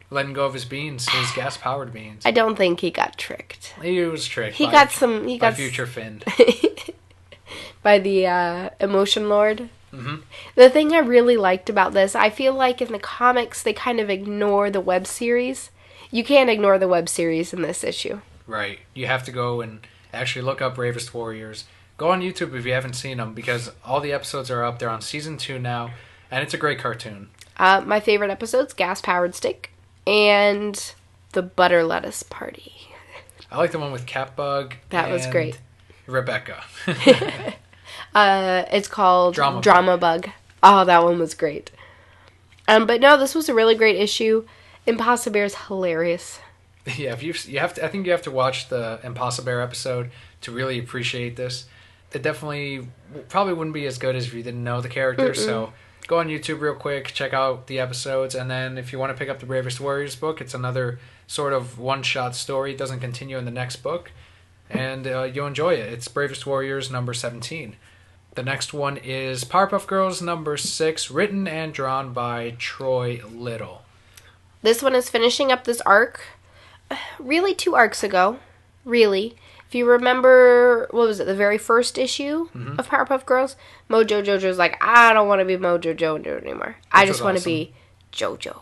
letting go of his beans, his gas-powered beans. I don't think he got tricked. He was tricked. He got future Finn. By the emotion lord. Mm-hmm. The thing I really liked about this, I feel like in the comics they kind of ignore the web series. You can't ignore the web series in this issue. Right. You have to go and actually look up Bravest Warriors. Go on YouTube if you haven't seen them, because all the episodes are up. They're on season 2 now, and it's a great cartoon. My favorite episodes, Gas Powered Stick, and the Butter Lettuce Party. I like the one with Catbug. That was great. Rebecca. It's called Drama Bug. Oh, that one was great. But no, this was a really great issue. Impossibear's hilarious. Yeah, I think you have to watch the Impossibear episode to really appreciate this. It definitely probably wouldn't be as good as if you didn't know the characters. So go on YouTube real quick, check out the episodes, and then if you want to pick up the Bravest Warriors book, it's another sort of one-shot story. It doesn't continue in the next book, and you'll enjoy it. It's Bravest Warriors number 17. The next one is Powerpuff Girls number 6, written and drawn by Troy Little. This one is finishing up this arc. Really 2 arcs ago. Really. If you remember, what was it, the very first issue of Powerpuff Girls? Mojo Jojo's like, I don't want to be Mojo Jojo anymore. I just want to be JoJo.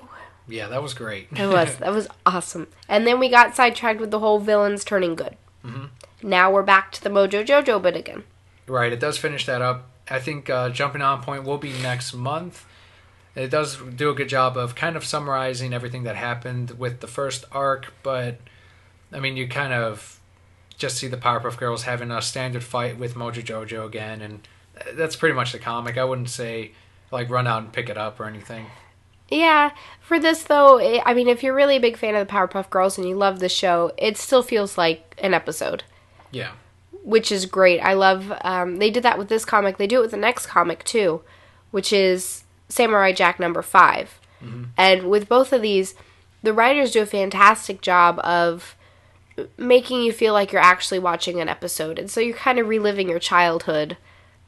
Yeah, that was great. That was awesome. And then we got sidetracked with the whole villains turning good. Mm-hmm. Now we're back to the Mojo Jojo bit again. Right, it does finish that up. I think Jumping On Point will be next month. It does do a good job of kind of summarizing everything that happened with the first arc, but, I mean, you kind of just see the Powerpuff Girls having a standard fight with Mojo Jojo again, and that's pretty much the comic. I wouldn't say, like, run out and pick it up or anything. Yeah, for this, though, I mean, if you're really a big fan of the Powerpuff Girls and you love the show, it still feels like an episode. Yeah. Which is great. I love, they did that with this comic. They do it with the next comic, too, which is Samurai Jack number 5. Mm-hmm. And with both of these, the writers do a fantastic job of making you feel like you're actually watching an episode. And so you're kind of reliving your childhood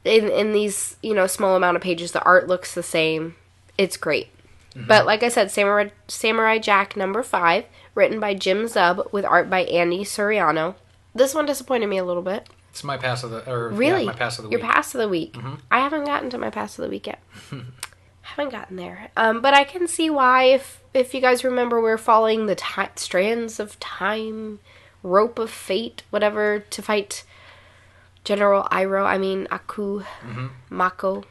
in these, small amount of pages. The art looks the same. It's great. Mm-hmm. But like I said, Samurai Jack number 5, written by Jim Zub with art by Andy Soriano. This one disappointed me a little bit. It's my pass of the my pass of the week. Your pass of the week. Mm-hmm. I haven't gotten to my pass of the week yet. Haven't gotten there. But I can see why, if you guys remember, we're following the strands of time, rope of fate, whatever, to fight Aku, Mako.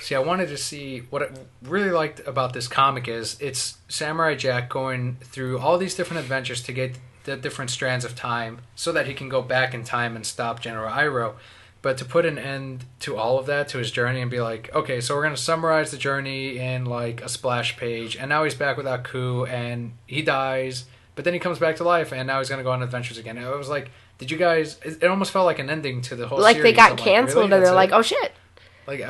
See, I wanted to see what I really liked about this comic is it's Samurai Jack going through all these different adventures to get the different strands of time so that he can go back in time and stop General Iroh. But to put an end to all of that, to his journey, and be like, okay, so we're going to summarize the journey in like a splash page, and now he's back with Aku, and he dies, but then he comes back to life, and now he's going to go on adventures again. And it was like, did you guys, it almost felt like an ending to the whole series. Like they got canceled, really? And they're like, oh shit. Like,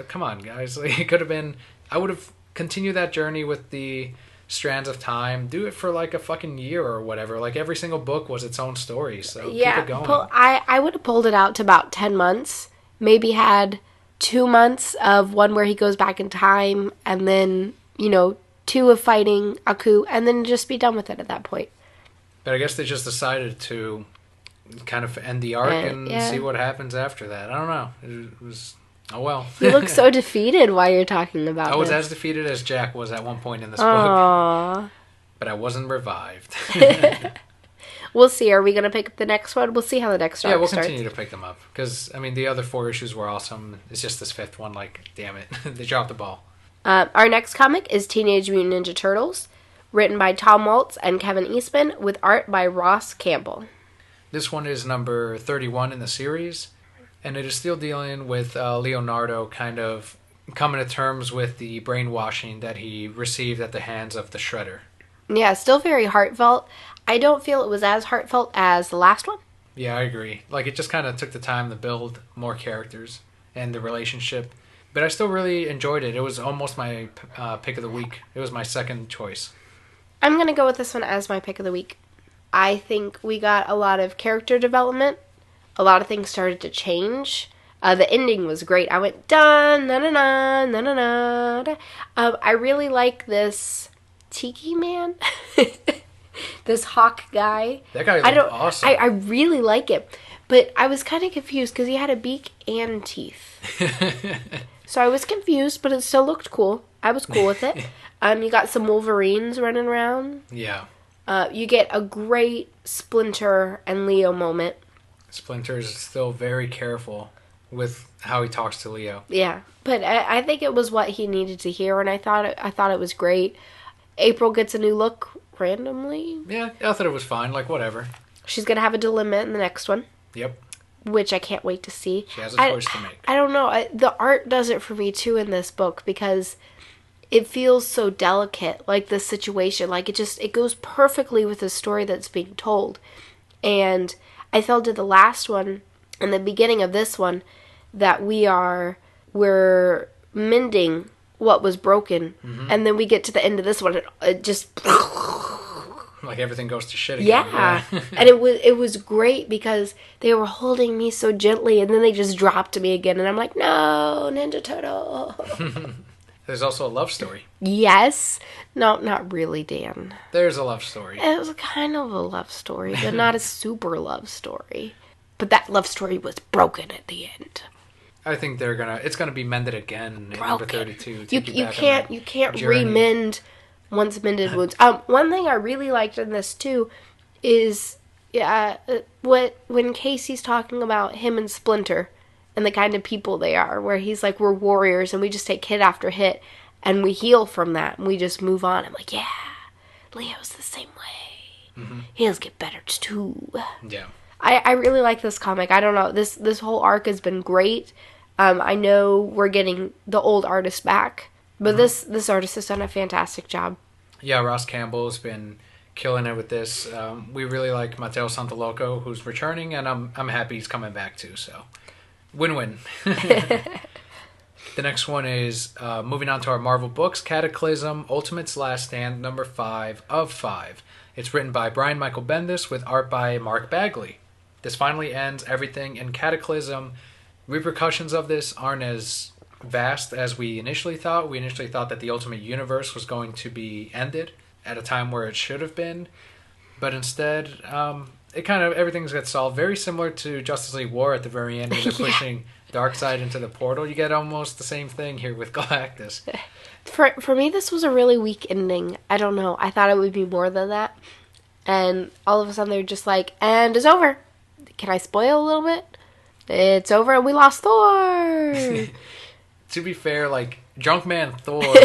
come on, guys. Like, it could have been, I would have continued that journey with the strands of time. Do it for like a fucking year or whatever. Like, every single book was its own story, so keep it going. I would have pulled it out to about 10 months. Maybe had 2 months of one where he goes back in time, and then, 2 of fighting Aku, and then just be done with it at that point. But I guess they just decided to kind of end the arc and see what happens after that. I don't know. It was... Oh, well. You look so defeated while you're talking about I was this. as defeated as Jack was at one point in this book. But I wasn't revived. We'll see. Are we going to pick up the next one? We'll see how the next arc starts. Yeah, we'll continue to pick them up. Because, the other 4 issues were awesome. It's just this 5th one, like, damn it. They dropped the ball. Our next comic is Teenage Mutant Ninja Turtles, written by Tom Waltz and Kevin Eastman, with art by Ross Campbell. This one is number 31 in the series. And it is still dealing with Leonardo kind of coming to terms with the brainwashing that he received at the hands of the Shredder. Yeah, still very heartfelt. I don't feel it was as heartfelt as the last one. Yeah, I agree. Like, it just kind of took the time to build more characters and the relationship. But I still really enjoyed it. It was almost my pick of the week. It was my second choice. I'm going to go with this one as my pick of the week. I think we got a lot of character development. A lot of things started to change. The ending was great. I went, dun, na na na na na na. I really like this Tiki Man. This hawk guy. That guy looked awesome. I really like it. But I was kind of confused because he had a beak and teeth. So I was confused, but it still looked cool. I was cool with it. You got some Wolverines running around. Yeah. You get a great Splinter and Leo moment. Splinter's still very careful with how he talks to Leo. Yeah, but I think it was what he needed to hear, and I thought it was great. April gets a new look randomly. Yeah, I thought it was fine. Like, whatever. She's going to have a dilemma in the next one. Yep. Which I can't wait to see. She has a choice to make. I don't know. The art does it for me, too, in this book, because it feels so delicate, like the situation. Like, it goes perfectly with the story that's being told. And I felt in the last one, and the beginning of this one, that we're mending what was broken, and then we get to the end of this one, and it just like everything goes to shit again. Yeah. And it was great because they were holding me so gently, and then they just dropped me again, and I'm like, no, Ninja Turtle. There's also a love story. Yes. No, not really, Dan. There's a love story. It was kind of a love story, but not a super love story. But that love story was broken at the end. I think it's gonna be mended again in number 32. You can't remend once mended wounds. One thing I really liked in this too is when Casey's talking about him and Splinter and the kind of people they are, where he's like, we're warriors and we just take hit after hit and we heal from that and we just move on. I'm like, yeah, Leo's the same way. Mm-hmm. He'll get better too. Yeah. I really like this comic. I don't know. This whole arc has been great. I know we're getting the old artist back, but this artist has done a fantastic job. Yeah, Ross Campbell's been killing it with this. We really like Matteo Santaloco, who's returning, and I'm happy he's coming back too. So, win-win. The next one is moving on to our Marvel books, Cataclysm: Ultimate's Last Stand, number 5 of 5. It's written by Brian Michael Bendis with art by Mark Bagley. This finally ends everything in Cataclysm. Repercussions of this aren't as vast as we initially thought. We initially thought that the Ultimate Universe was going to be ended at a time where it should have been. But instead, everything's got solved. Very similar to Justice League War at the very end, where they're pushing Darkseid into the portal. You get almost the same thing here with Galactus. For me, this was a really weak ending. I don't know. I thought it would be more than that. And all of a sudden, they're just like, and it's over. Can I spoil a little bit? It's over and we lost Thor. To be fair, like, Junkman Thor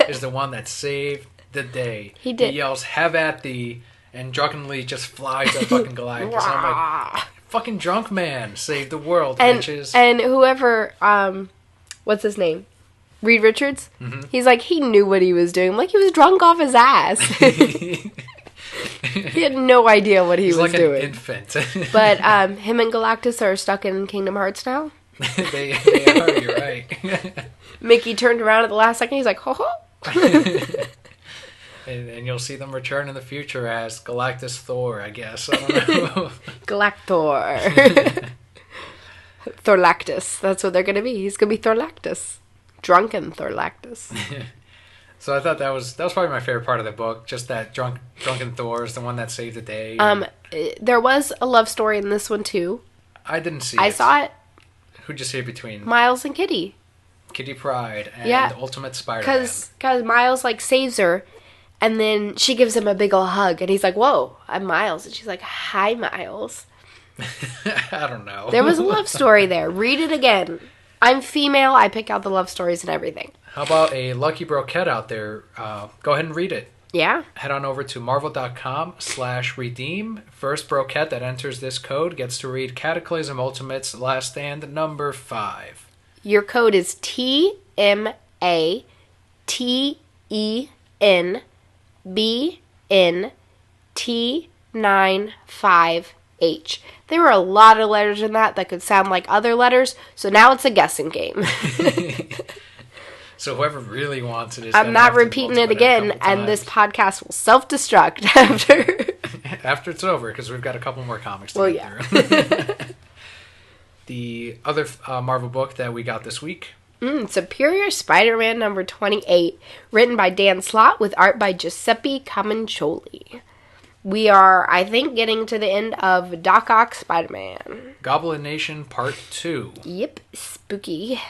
is the one that saved the day. He did. He yells, have at thee, and drunkenly just flies at fucking Galactus. I'm like, fucking Junkman saved the world, bitches. And whoever, what's his name? Reed Richards? Mm-hmm. He's like, he knew what he was doing. Like, he was drunk off his ass. He had no idea what he was like doing. An infant. But him and Galactus are stuck in Kingdom Hearts now. they are, you're right. Mickey turned around at the last second. He's like, ho ho. And you'll see them return in the future as Galactus Thor, I guess. I don't know. Galactor. Thorlactus. That's what they're going to be. He's going to be Thorlactus. Drunken Thorlactus. So I thought that was probably my favorite part of the book. Just that drunken Thor is the one that saved the day. There was a love story in this one too. I didn't see it. I saw it. Who'd you see it between? Miles and Kitty. Kitty Pryde and Ultimate Spider-Man. Because Miles like saves her, and then she gives him a big ol' hug, and he's like, "Whoa, I'm Miles," and she's like, "Hi, Miles." I don't know. There was a love story there. Read it again. I'm female. I pick out the love stories and everything. How about a lucky broquette out there? Go ahead and read it. Yeah. Head on over to marvel.com/redeem. First broquette that enters this code gets to read Cataclysm Ultimate's Last Stand, number 5. Your code is TMATENBNT95H. There were a lot of letters in that could sound like other letters, so now it's a guessing game. So whoever really wants it is... I'm not repeating it again, and this podcast will self-destruct after... After it's over, because we've got a couple more comics to get through. The other Marvel book that we got this week. Superior Spider-Man number 28, written by Dan Slott with art by Giuseppe Camuncoli. We are, I think, getting to the end of Doc Ock Spider-Man. Goblin Nation Part 2. Yep, spooky.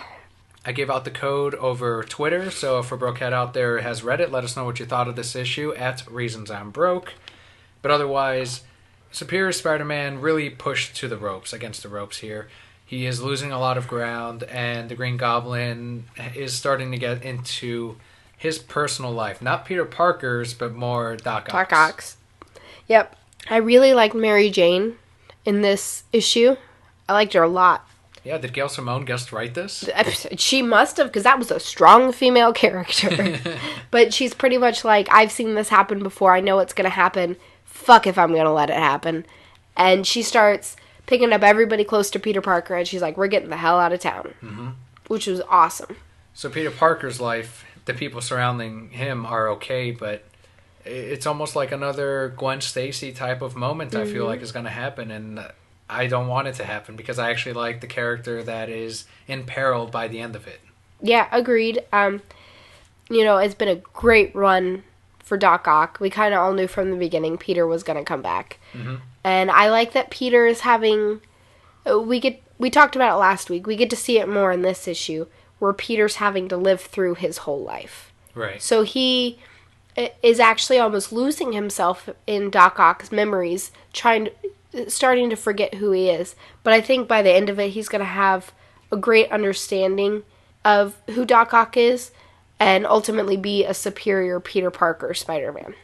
I gave out the code over Twitter, so if a brokehead out there has read it, let us know what you thought of this issue at Reasons I'm Broke. But otherwise, Superior Spider-Man really pushed to the ropes, against the ropes here. He is losing a lot of ground, and the Green Goblin is starting to get into his personal life. Not Peter Parker's, but more Doc Ock's. Doc Ock's. Yep. I really liked Mary Jane in this issue. I liked her a lot. Yeah, did Gail Simone guest write this? She must have, because that was a strong female character. But she's pretty much like, I've seen this happen before. I know it's going to happen. Fuck if I'm going to let it happen. And she starts picking up everybody close to Peter Parker, and she's like, we're getting the hell out of town. Mm-hmm. Which was awesome. So Peter Parker's life, the people surrounding him are okay, but it's almost like another Gwen Stacy type of moment, I feel like, is going to happen, and I don't want it to happen, because I actually like the character that is imperiled by the end of it. Yeah, agreed. It's been a great run for Doc Ock. We kind of all knew from the beginning Peter was going to come back. Mm-hmm. And I like that Peter is having... We talked about it last week. We get to see it more in this issue, where Peter's having to live through his whole life. Right. So he is actually almost losing himself in Doc Ock's memories, starting to forget who he is. But I think by the end of it, he's going to have a great understanding of who Doc Ock is, and ultimately be a superior Peter Parker Spider-Man.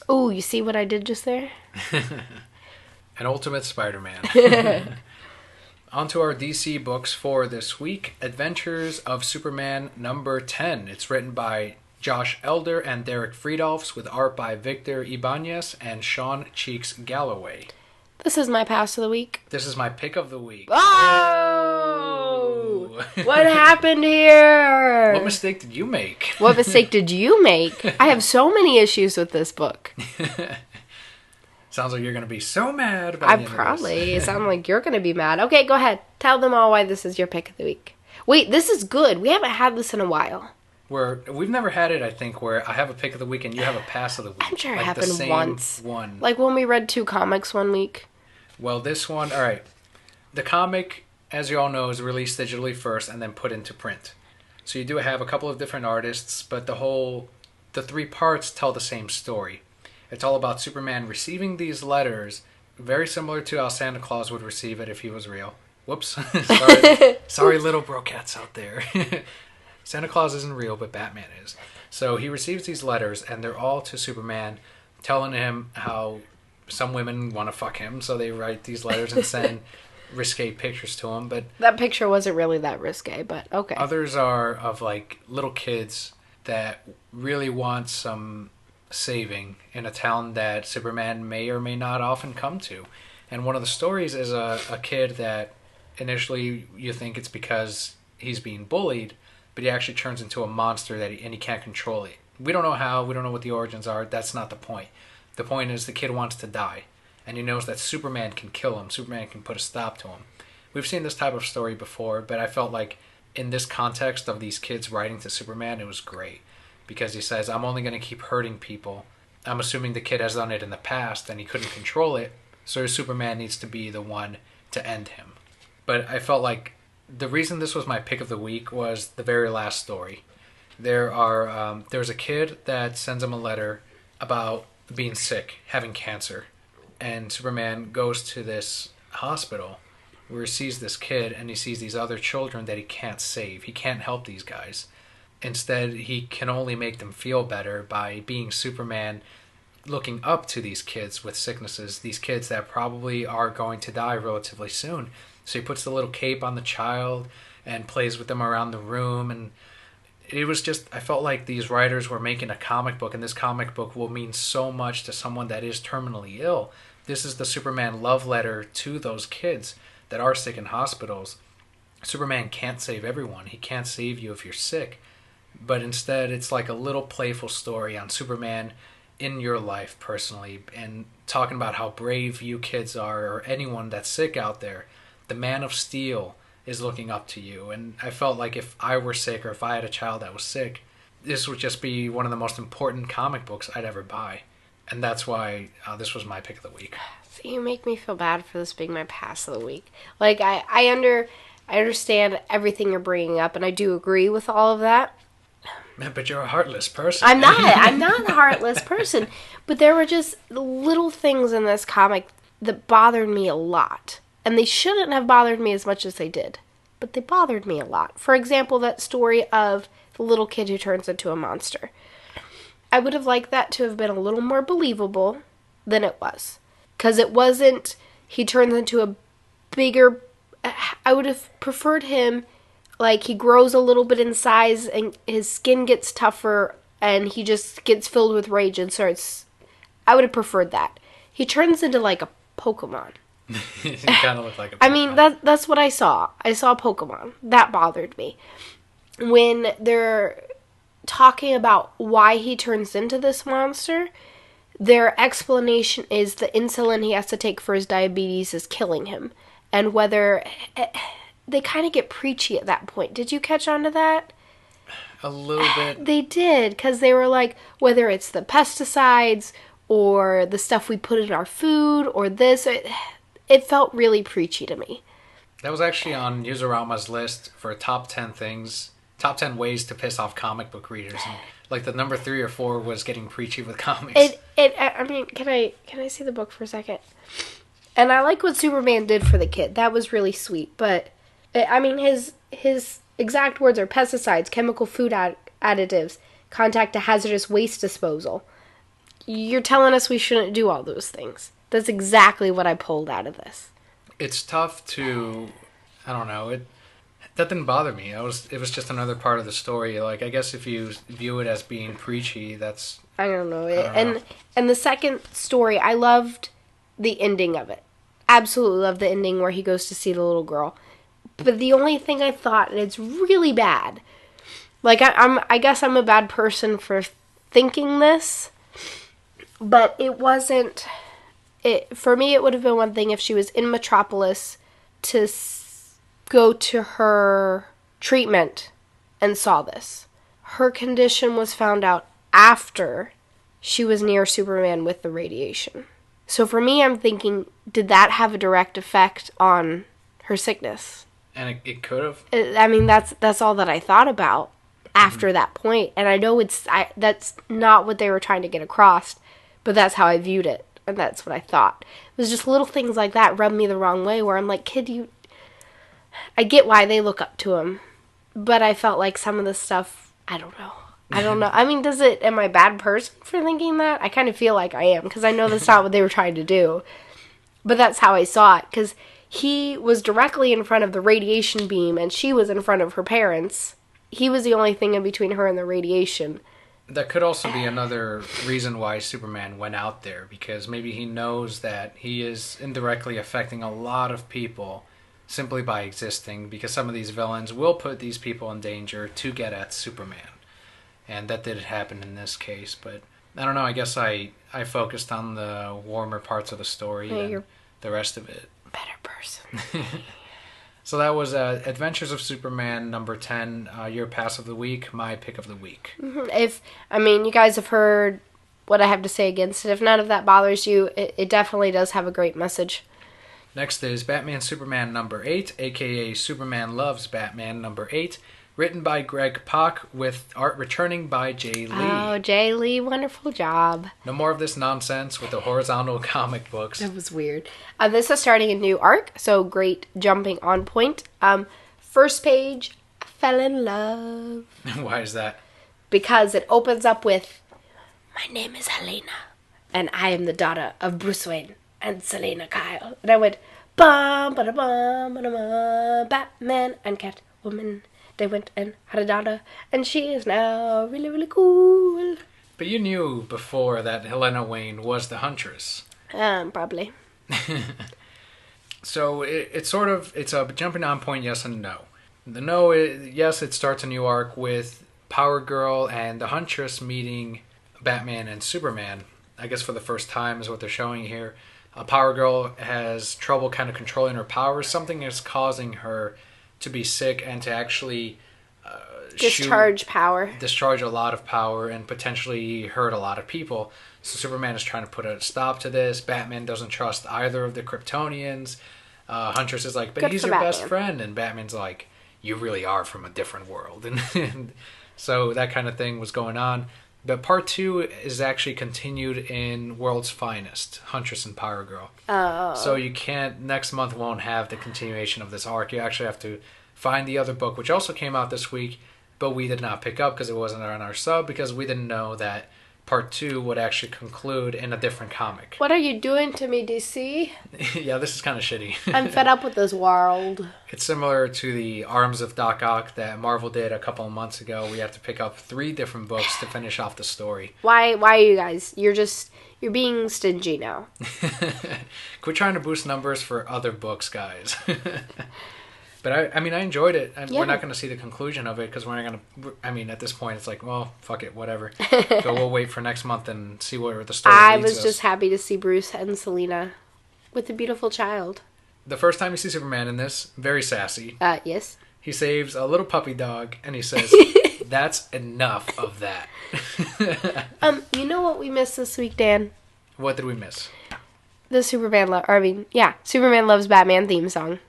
Ooh, you see what I did just there? An ultimate Spider-Man. On to our DC books for this week. Adventures of Superman number 10. It's written by Josh Elder and Derek Friedolfs, with art by Victor Ibanez and Sean Cheeks Galloway. This is my pass of the week. This is my pick of the week. Oh! What happened here? What mistake did you make? What mistake did you make? I have so many issues with this book. Sounds like you're going to be so mad about it. It sounds like you're going to be mad. Okay, go ahead. Tell them all why this is your pick of the week. Wait, this is good. We haven't had this in a while. We've never had it, I think, where I have a pick of the week and you have a pass of the week. I'm sure it happened once. Like when we read 2 comics one week. Well, this one, all right. The comic, as you all know, is released digitally first and then put into print. So you do have a couple of different artists, but the 3 parts tell the same story. It's all about Superman receiving these letters, very similar to how Santa Claus would receive it if he was real. Whoops. Sorry, little brocats out there. Santa Claus isn't real, but Batman is. So he receives these letters, and they're all to Superman, telling him how some women want to fuck him, so they write these letters and send risque pictures to him. But that picture wasn't really that risque, but okay. Others are of, like, little kids that really want some saving in a town that Superman may or may not often come to. And one of the stories is a kid that initially you think it's because he's being bullied, but he actually turns into a monster and he can't control it. We don't know how, we don't know what the origins are. That's not the point. The point is the kid wants to die, and he knows that Superman can kill him. Superman can put a stop to him. We've seen this type of story before, but I felt like in this context of these kids writing to Superman, it was great. Because he says, I'm only going to keep hurting people. I'm assuming the kid has done it in the past and he couldn't control it, so Superman needs to be the one to end him. But I felt like the reason this was my pick of the week was the very last story. There's a kid that sends him a letter about being sick, having cancer. And Superman goes to this hospital where he sees this kid and he sees these other children that he can't save. He can't help these guys. Instead, he can only make them feel better by being Superman, looking up to these kids with sicknesses, these kids that probably are going to die relatively soon. So he puts the little cape on the child and plays with them around the room. And it was just, I felt like these writers were making a comic book, and this comic book will mean so much to someone that is terminally ill. This is the Superman love letter to those kids that are sick in hospitals. Superman can't save everyone. He can't save you if you're sick. But instead, it's like a little playful story on Superman in your life personally, and talking about how brave you kids are, or anyone that's sick out there. The Man of Steel is looking up to you. And I felt like if I were sick or if I had a child that was sick, this would just be one of the most important comic books I'd ever buy. And that's why this was my pick of the week. So you make me feel bad for this being my pass of the week. Like, I understand everything you're bringing up, and I do agree with all of that. But you're a heartless person. I'm not a heartless person. But there were just little things in this comic that bothered me a lot. And they shouldn't have bothered me as much as they did. But they bothered me a lot. For example, that story of the little kid who turns into a monster. I would have liked that to have been a little more believable than it was. Because it wasn't, he turns into a bigger, I would have preferred him, like, he grows a little bit in size and his skin gets tougher and he just gets filled with rage and starts, I would have preferred that. He turns into, like, a Pokemon. He kind of looked like a Pokemon. I mean, that's what I saw. I saw Pokemon. That bothered me. When they're talking about why he turns into this monster, their explanation is the insulin he has to take for his diabetes is killing him. And whether... They kind of get preachy at that point. Did you catch on to that? A little bit. They did, because they were like, whether it's the pesticides or the stuff we put in our food or this, it felt really preachy to me. That was actually on Userama's list for top 10 ways to piss off comic book readers. And, like, the number 3 or 4 was getting preachy with comics. I mean, can I see the book for a second? And I like what Superman did for the kid. That was really sweet, but... I mean, his exact words are pesticides, chemical food additives, contact to hazardous waste disposal. You're telling us we shouldn't do all those things. That's exactly what I pulled out of this. It's tough to, I don't know, that didn't bother me. It was just another part of the story. Like, I guess if you view it as being preachy, that's... I don't know. And the second story, I loved the ending of it. Absolutely loved the ending where he goes to see the little girl. But the only thing I thought, and it's really bad, like, I guess I'm a bad person for thinking this, but it wasn't, for me it would have been one thing if she was in Metropolis to go to her treatment and saw this. Her condition was found out after she was near Superman with the radiation. So for me, I'm thinking, did that have a direct effect on her sickness? And it could have. I mean, that's all that I thought about after that point. And I know that's not what they were trying to get across, but that's how I viewed it. And that's what I thought. It was just little things like that rubbed me the wrong way, where I'm like, kid, I get why they look up to him. But I felt like some of the stuff, I don't know. I mean, am I a bad person for thinking that? I kind of feel like I am, because I know that's not what they were trying to do. But that's how I saw it, because he was directly in front of the radiation beam, and she was in front of her parents. He was the only thing in between her and the radiation. That could also be another reason why Superman went out there, because maybe he knows that he is indirectly affecting a lot of people simply by existing, because some of these villains will put these people in danger to get at Superman. And that did happen in this case, but I don't know, I guess I focused on the warmer parts of the story than the rest of it. Better person. So that was Adventures of Superman number 10, your pass of the week, my pick of the week. Mm-hmm. You guys have heard what I have to say against it. If none of that bothers you, it definitely does have a great message. Next is Batman Superman number 8, aka Superman Loves Batman number 8, written by Greg Pak with art returning by Jay Lee. Oh, Jay Lee, wonderful job. No more of this nonsense with the horizontal comic books. That was weird. This is starting a new arc, so great jumping on point. First page, I fell in love. Why is that? Because it opens up with, my name is Helena, and I am the daughter of Bruce Wayne and Selena Kyle. And I went, bum, ba da bum, ba da bum, Batman and Catwoman. They went and had a daughter, and she is now really, really cool. But you knew before that Helena Wayne was the Huntress. Probably. So it's a jumping on point, yes and no. The no, yes, it starts a new arc with Power Girl and the Huntress meeting Batman and Superman. I guess for the first time is what they're showing here. Power Girl has trouble kind of controlling her powers. Something is causing her to be sick and to actually discharge power. Discharge a lot of power and potentially hurt a lot of people. So Superman is trying to put a stop to this. Batman doesn't trust either of the Kryptonians. Huntress is like, but Good he's for your Batman. best friend. And Batman's like, you really are from a different world. And so that kind of thing was going on. But part 2 is actually continued in World's Finest, Huntress and Power Girl. Oh. So you can't, next month won't have the continuation of this arc. You actually have to find the other book, which also came out this week, but we did not pick up because it wasn't on our sub, because we didn't know that part 2 would actually conclude in a different comic. What are you doing to me, DC? Yeah, this is kind of shitty. I'm fed up with this world. It's similar to the Arms of Doc Ock that Marvel did a couple of months ago. We have to pick up 3 different books to finish off the story. Why are you guys? You're being stingy now. Quit trying to boost numbers for other books, guys. But I mean, I enjoyed it. Yeah. We're not going to see the conclusion of it because we're not going to. I mean, at this point, it's like, well, fuck it, whatever. So we'll wait for next month and see where the story I leads was us. just happy to see Bruce and Selena with a beautiful child. The first time you see Superman in this, very sassy. Yes. He saves a little puppy dog and he says, "That's enough of that." You know what we missed this week, Dan? What did we miss? The Superman Loves Batman theme song.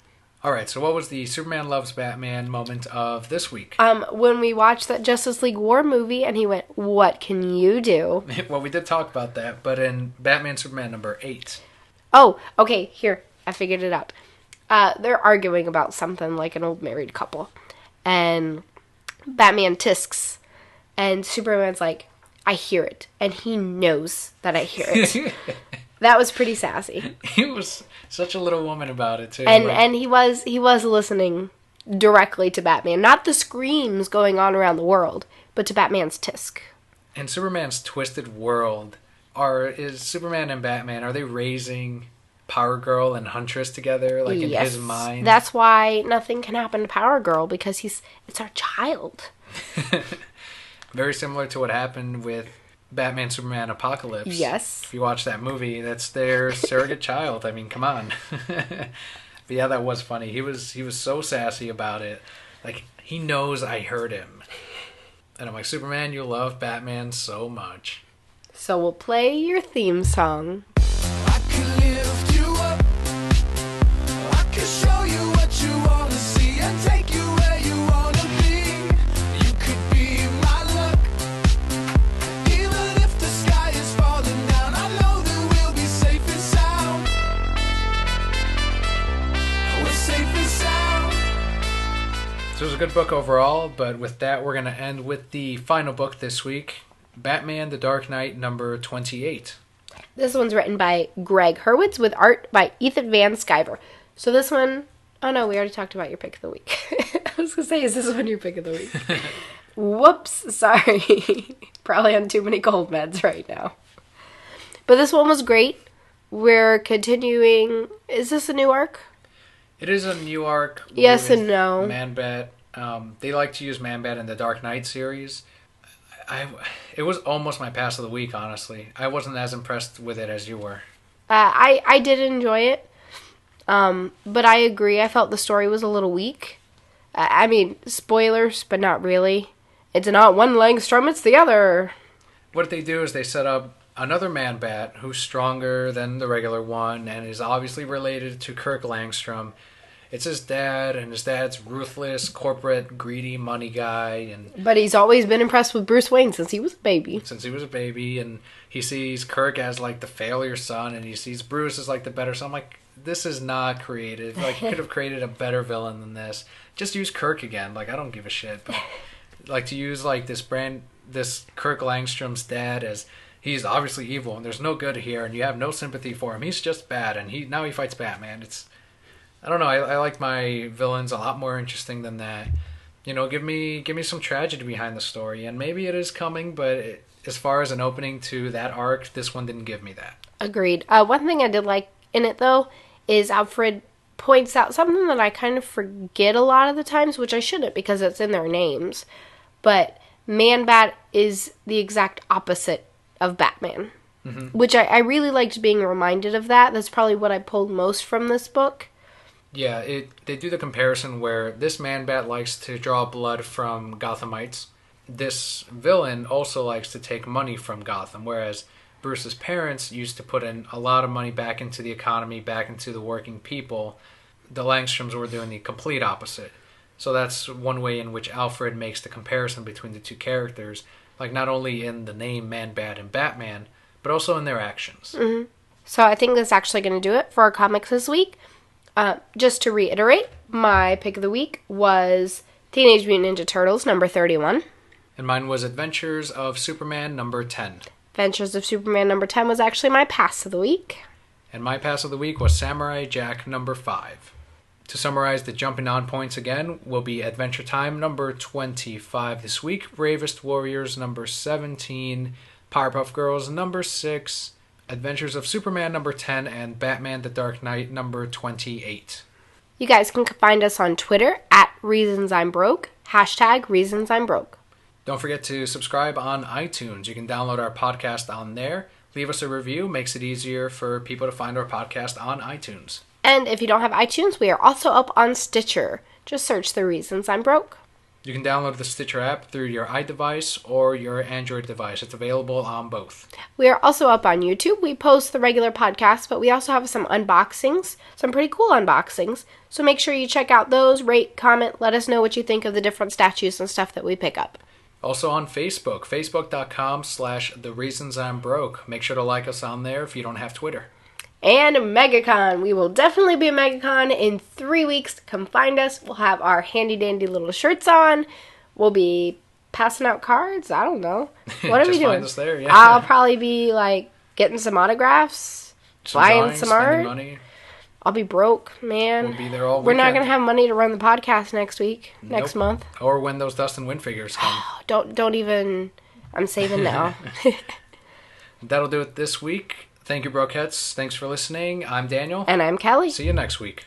All right, so what was the Superman Loves Batman moment of this week? When we watched that Justice League War movie, and he went, "What can you do?" Well, we did talk about that, but in Batman Superman number 8. Oh, okay, here. I figured it out. They're arguing about something like an old married couple. And Batman tisks. And Superman's like, "I hear it." And he knows that I hear it. That was pretty sassy. He was such a little woman about it, too. And he was listening directly to Batman. Not the screams going on around the world, but to Batman's tisk. In Superman's twisted world, is Superman and Batman, are they raising Power Girl and Huntress together, like in his mind? That's why nothing can happen to Power Girl, because it's our child. Very similar to what happened with Batman Superman Apocalypse. Yes. If you watch that movie, that's their surrogate child. I mean, come on. But yeah, that was funny. He was so sassy about it. Like, he knows I heard him. And I'm like, Superman, you love Batman so much. So we'll play your theme song. I can lift you up. I can show you what you want to see and take you where you want to be. You could be my luck. Even if the sky is falling down, I know that we'll be safe and sound. We're safe and sound. So it was a good book overall, but with that, we're going to end with the final book this week, Batman the Dark Knight number 28. This one's written by Greg Hurwitz with art by Ethan Van Sciver. So this one, oh no, we already talked about your pick of the week. I was going to say, is this one your pick of the week? Whoops, sorry. Probably on too many cold meds right now. But this one was great. We're continuing, is this a new arc? It is a new arc. Yes with and no. Man-Bat. They like to use Man-Bat in the Dark Knight series. It was almost my pass of the week, honestly. I wasn't as impressed with it as you were. I did enjoy it. But I agree. I felt the story was a little weak. I mean, spoilers, but not really. It's not one Langstrom, it's the other. What they do is they set up another Man-Bat who's stronger than the regular one and is obviously related to Kirk Langstrom. It's his dad, and his dad's ruthless, corporate, greedy money guy. But he's always been impressed with Bruce Wayne since he was a baby. And he sees Kirk as like the failure son, and he sees Bruce as like the better son. I'm like, this is not creative. Like, you could have created a better villain than this. Just use Kirk again. Like, I don't give a shit. But like, to use like this Kirk Langstrom's dad as he's obviously evil, and there's no good here, and you have no sympathy for him. He's just bad, and now he fights Batman. I don't know. I like my villains a lot more interesting than that. You know, give me some tragedy behind the story, and maybe it is coming. But as far as an opening to that arc, this one didn't give me that. Agreed. One thing I did like in it though is Alfred points out something that I kind of forget a lot of the times, which I shouldn't because it's in their names. But Man-Bat is the exact opposite of Batman, which I really liked being reminded of that. That's probably what I pulled most from this book. Yeah, they do the comparison where this Man-Bat likes to draw blood from Gothamites. This villain also likes to take money from Gotham, whereas Bruce's parents used to put in a lot of money back into the economy, back into the working people. The Langstroms were doing the complete opposite. So that's one way in which Alfred makes the comparison between the two characters, like not only in the name Man-Bat and Batman, but also in their actions. Mm-hmm. So I think that's actually going to do it for our comics this week. Just to reiterate, my pick of the week was Teenage Mutant Ninja Turtles number 31. And mine was Adventures of Superman number 10. Adventures of Superman number 10 was actually my pass of the week. And my pass of the week was Samurai Jack number 5. To summarize the jumping on points again, will be Adventure Time number 25 this week, Bravest Warriors number 17, Powerpuff Girls number 6, Adventures of Superman number 10, and Batman the Dark Knight number 28. You guys can find us on Twitter at ReasonsI'mBroke, #ReasonsI'mBroke. Don't forget to subscribe on iTunes. You can download our podcast on there. Leave us a review. Makes it easier for people to find our podcast on iTunes. And if you don't have iTunes, we are also up on Stitcher. Just search The Reasons I'm Broke. You can download the Stitcher app through your iDevice or your Android device. It's available on both. We are also up on YouTube. We post the regular podcast, but we also have some unboxings, some pretty cool unboxings. So make sure you check out those, rate, comment, let us know what you think of the different statues and stuff that we pick up. Also on Facebook, facebook.com/thereasonsi'mbroke. Make sure to like us on there if you don't have Twitter. And MegaCon. We will definitely be at MegaCon in 3 weeks. Come find us. We'll have our handy dandy little shirts on. We'll be passing out cards. I don't know. What are we doing? Find us there, yeah. I'll probably be like getting some autographs, buying some art. Money. I'll be broke, man. We'll be there all We're not weekend. going to have money to run the podcast next week, next Nope. month. Or when those Dustin Win figures come. Don't even. I'm saving now. That'll do it this week. Thank you, Brokettes. Thanks for listening. I'm Daniel. And I'm Kelli. See you next week.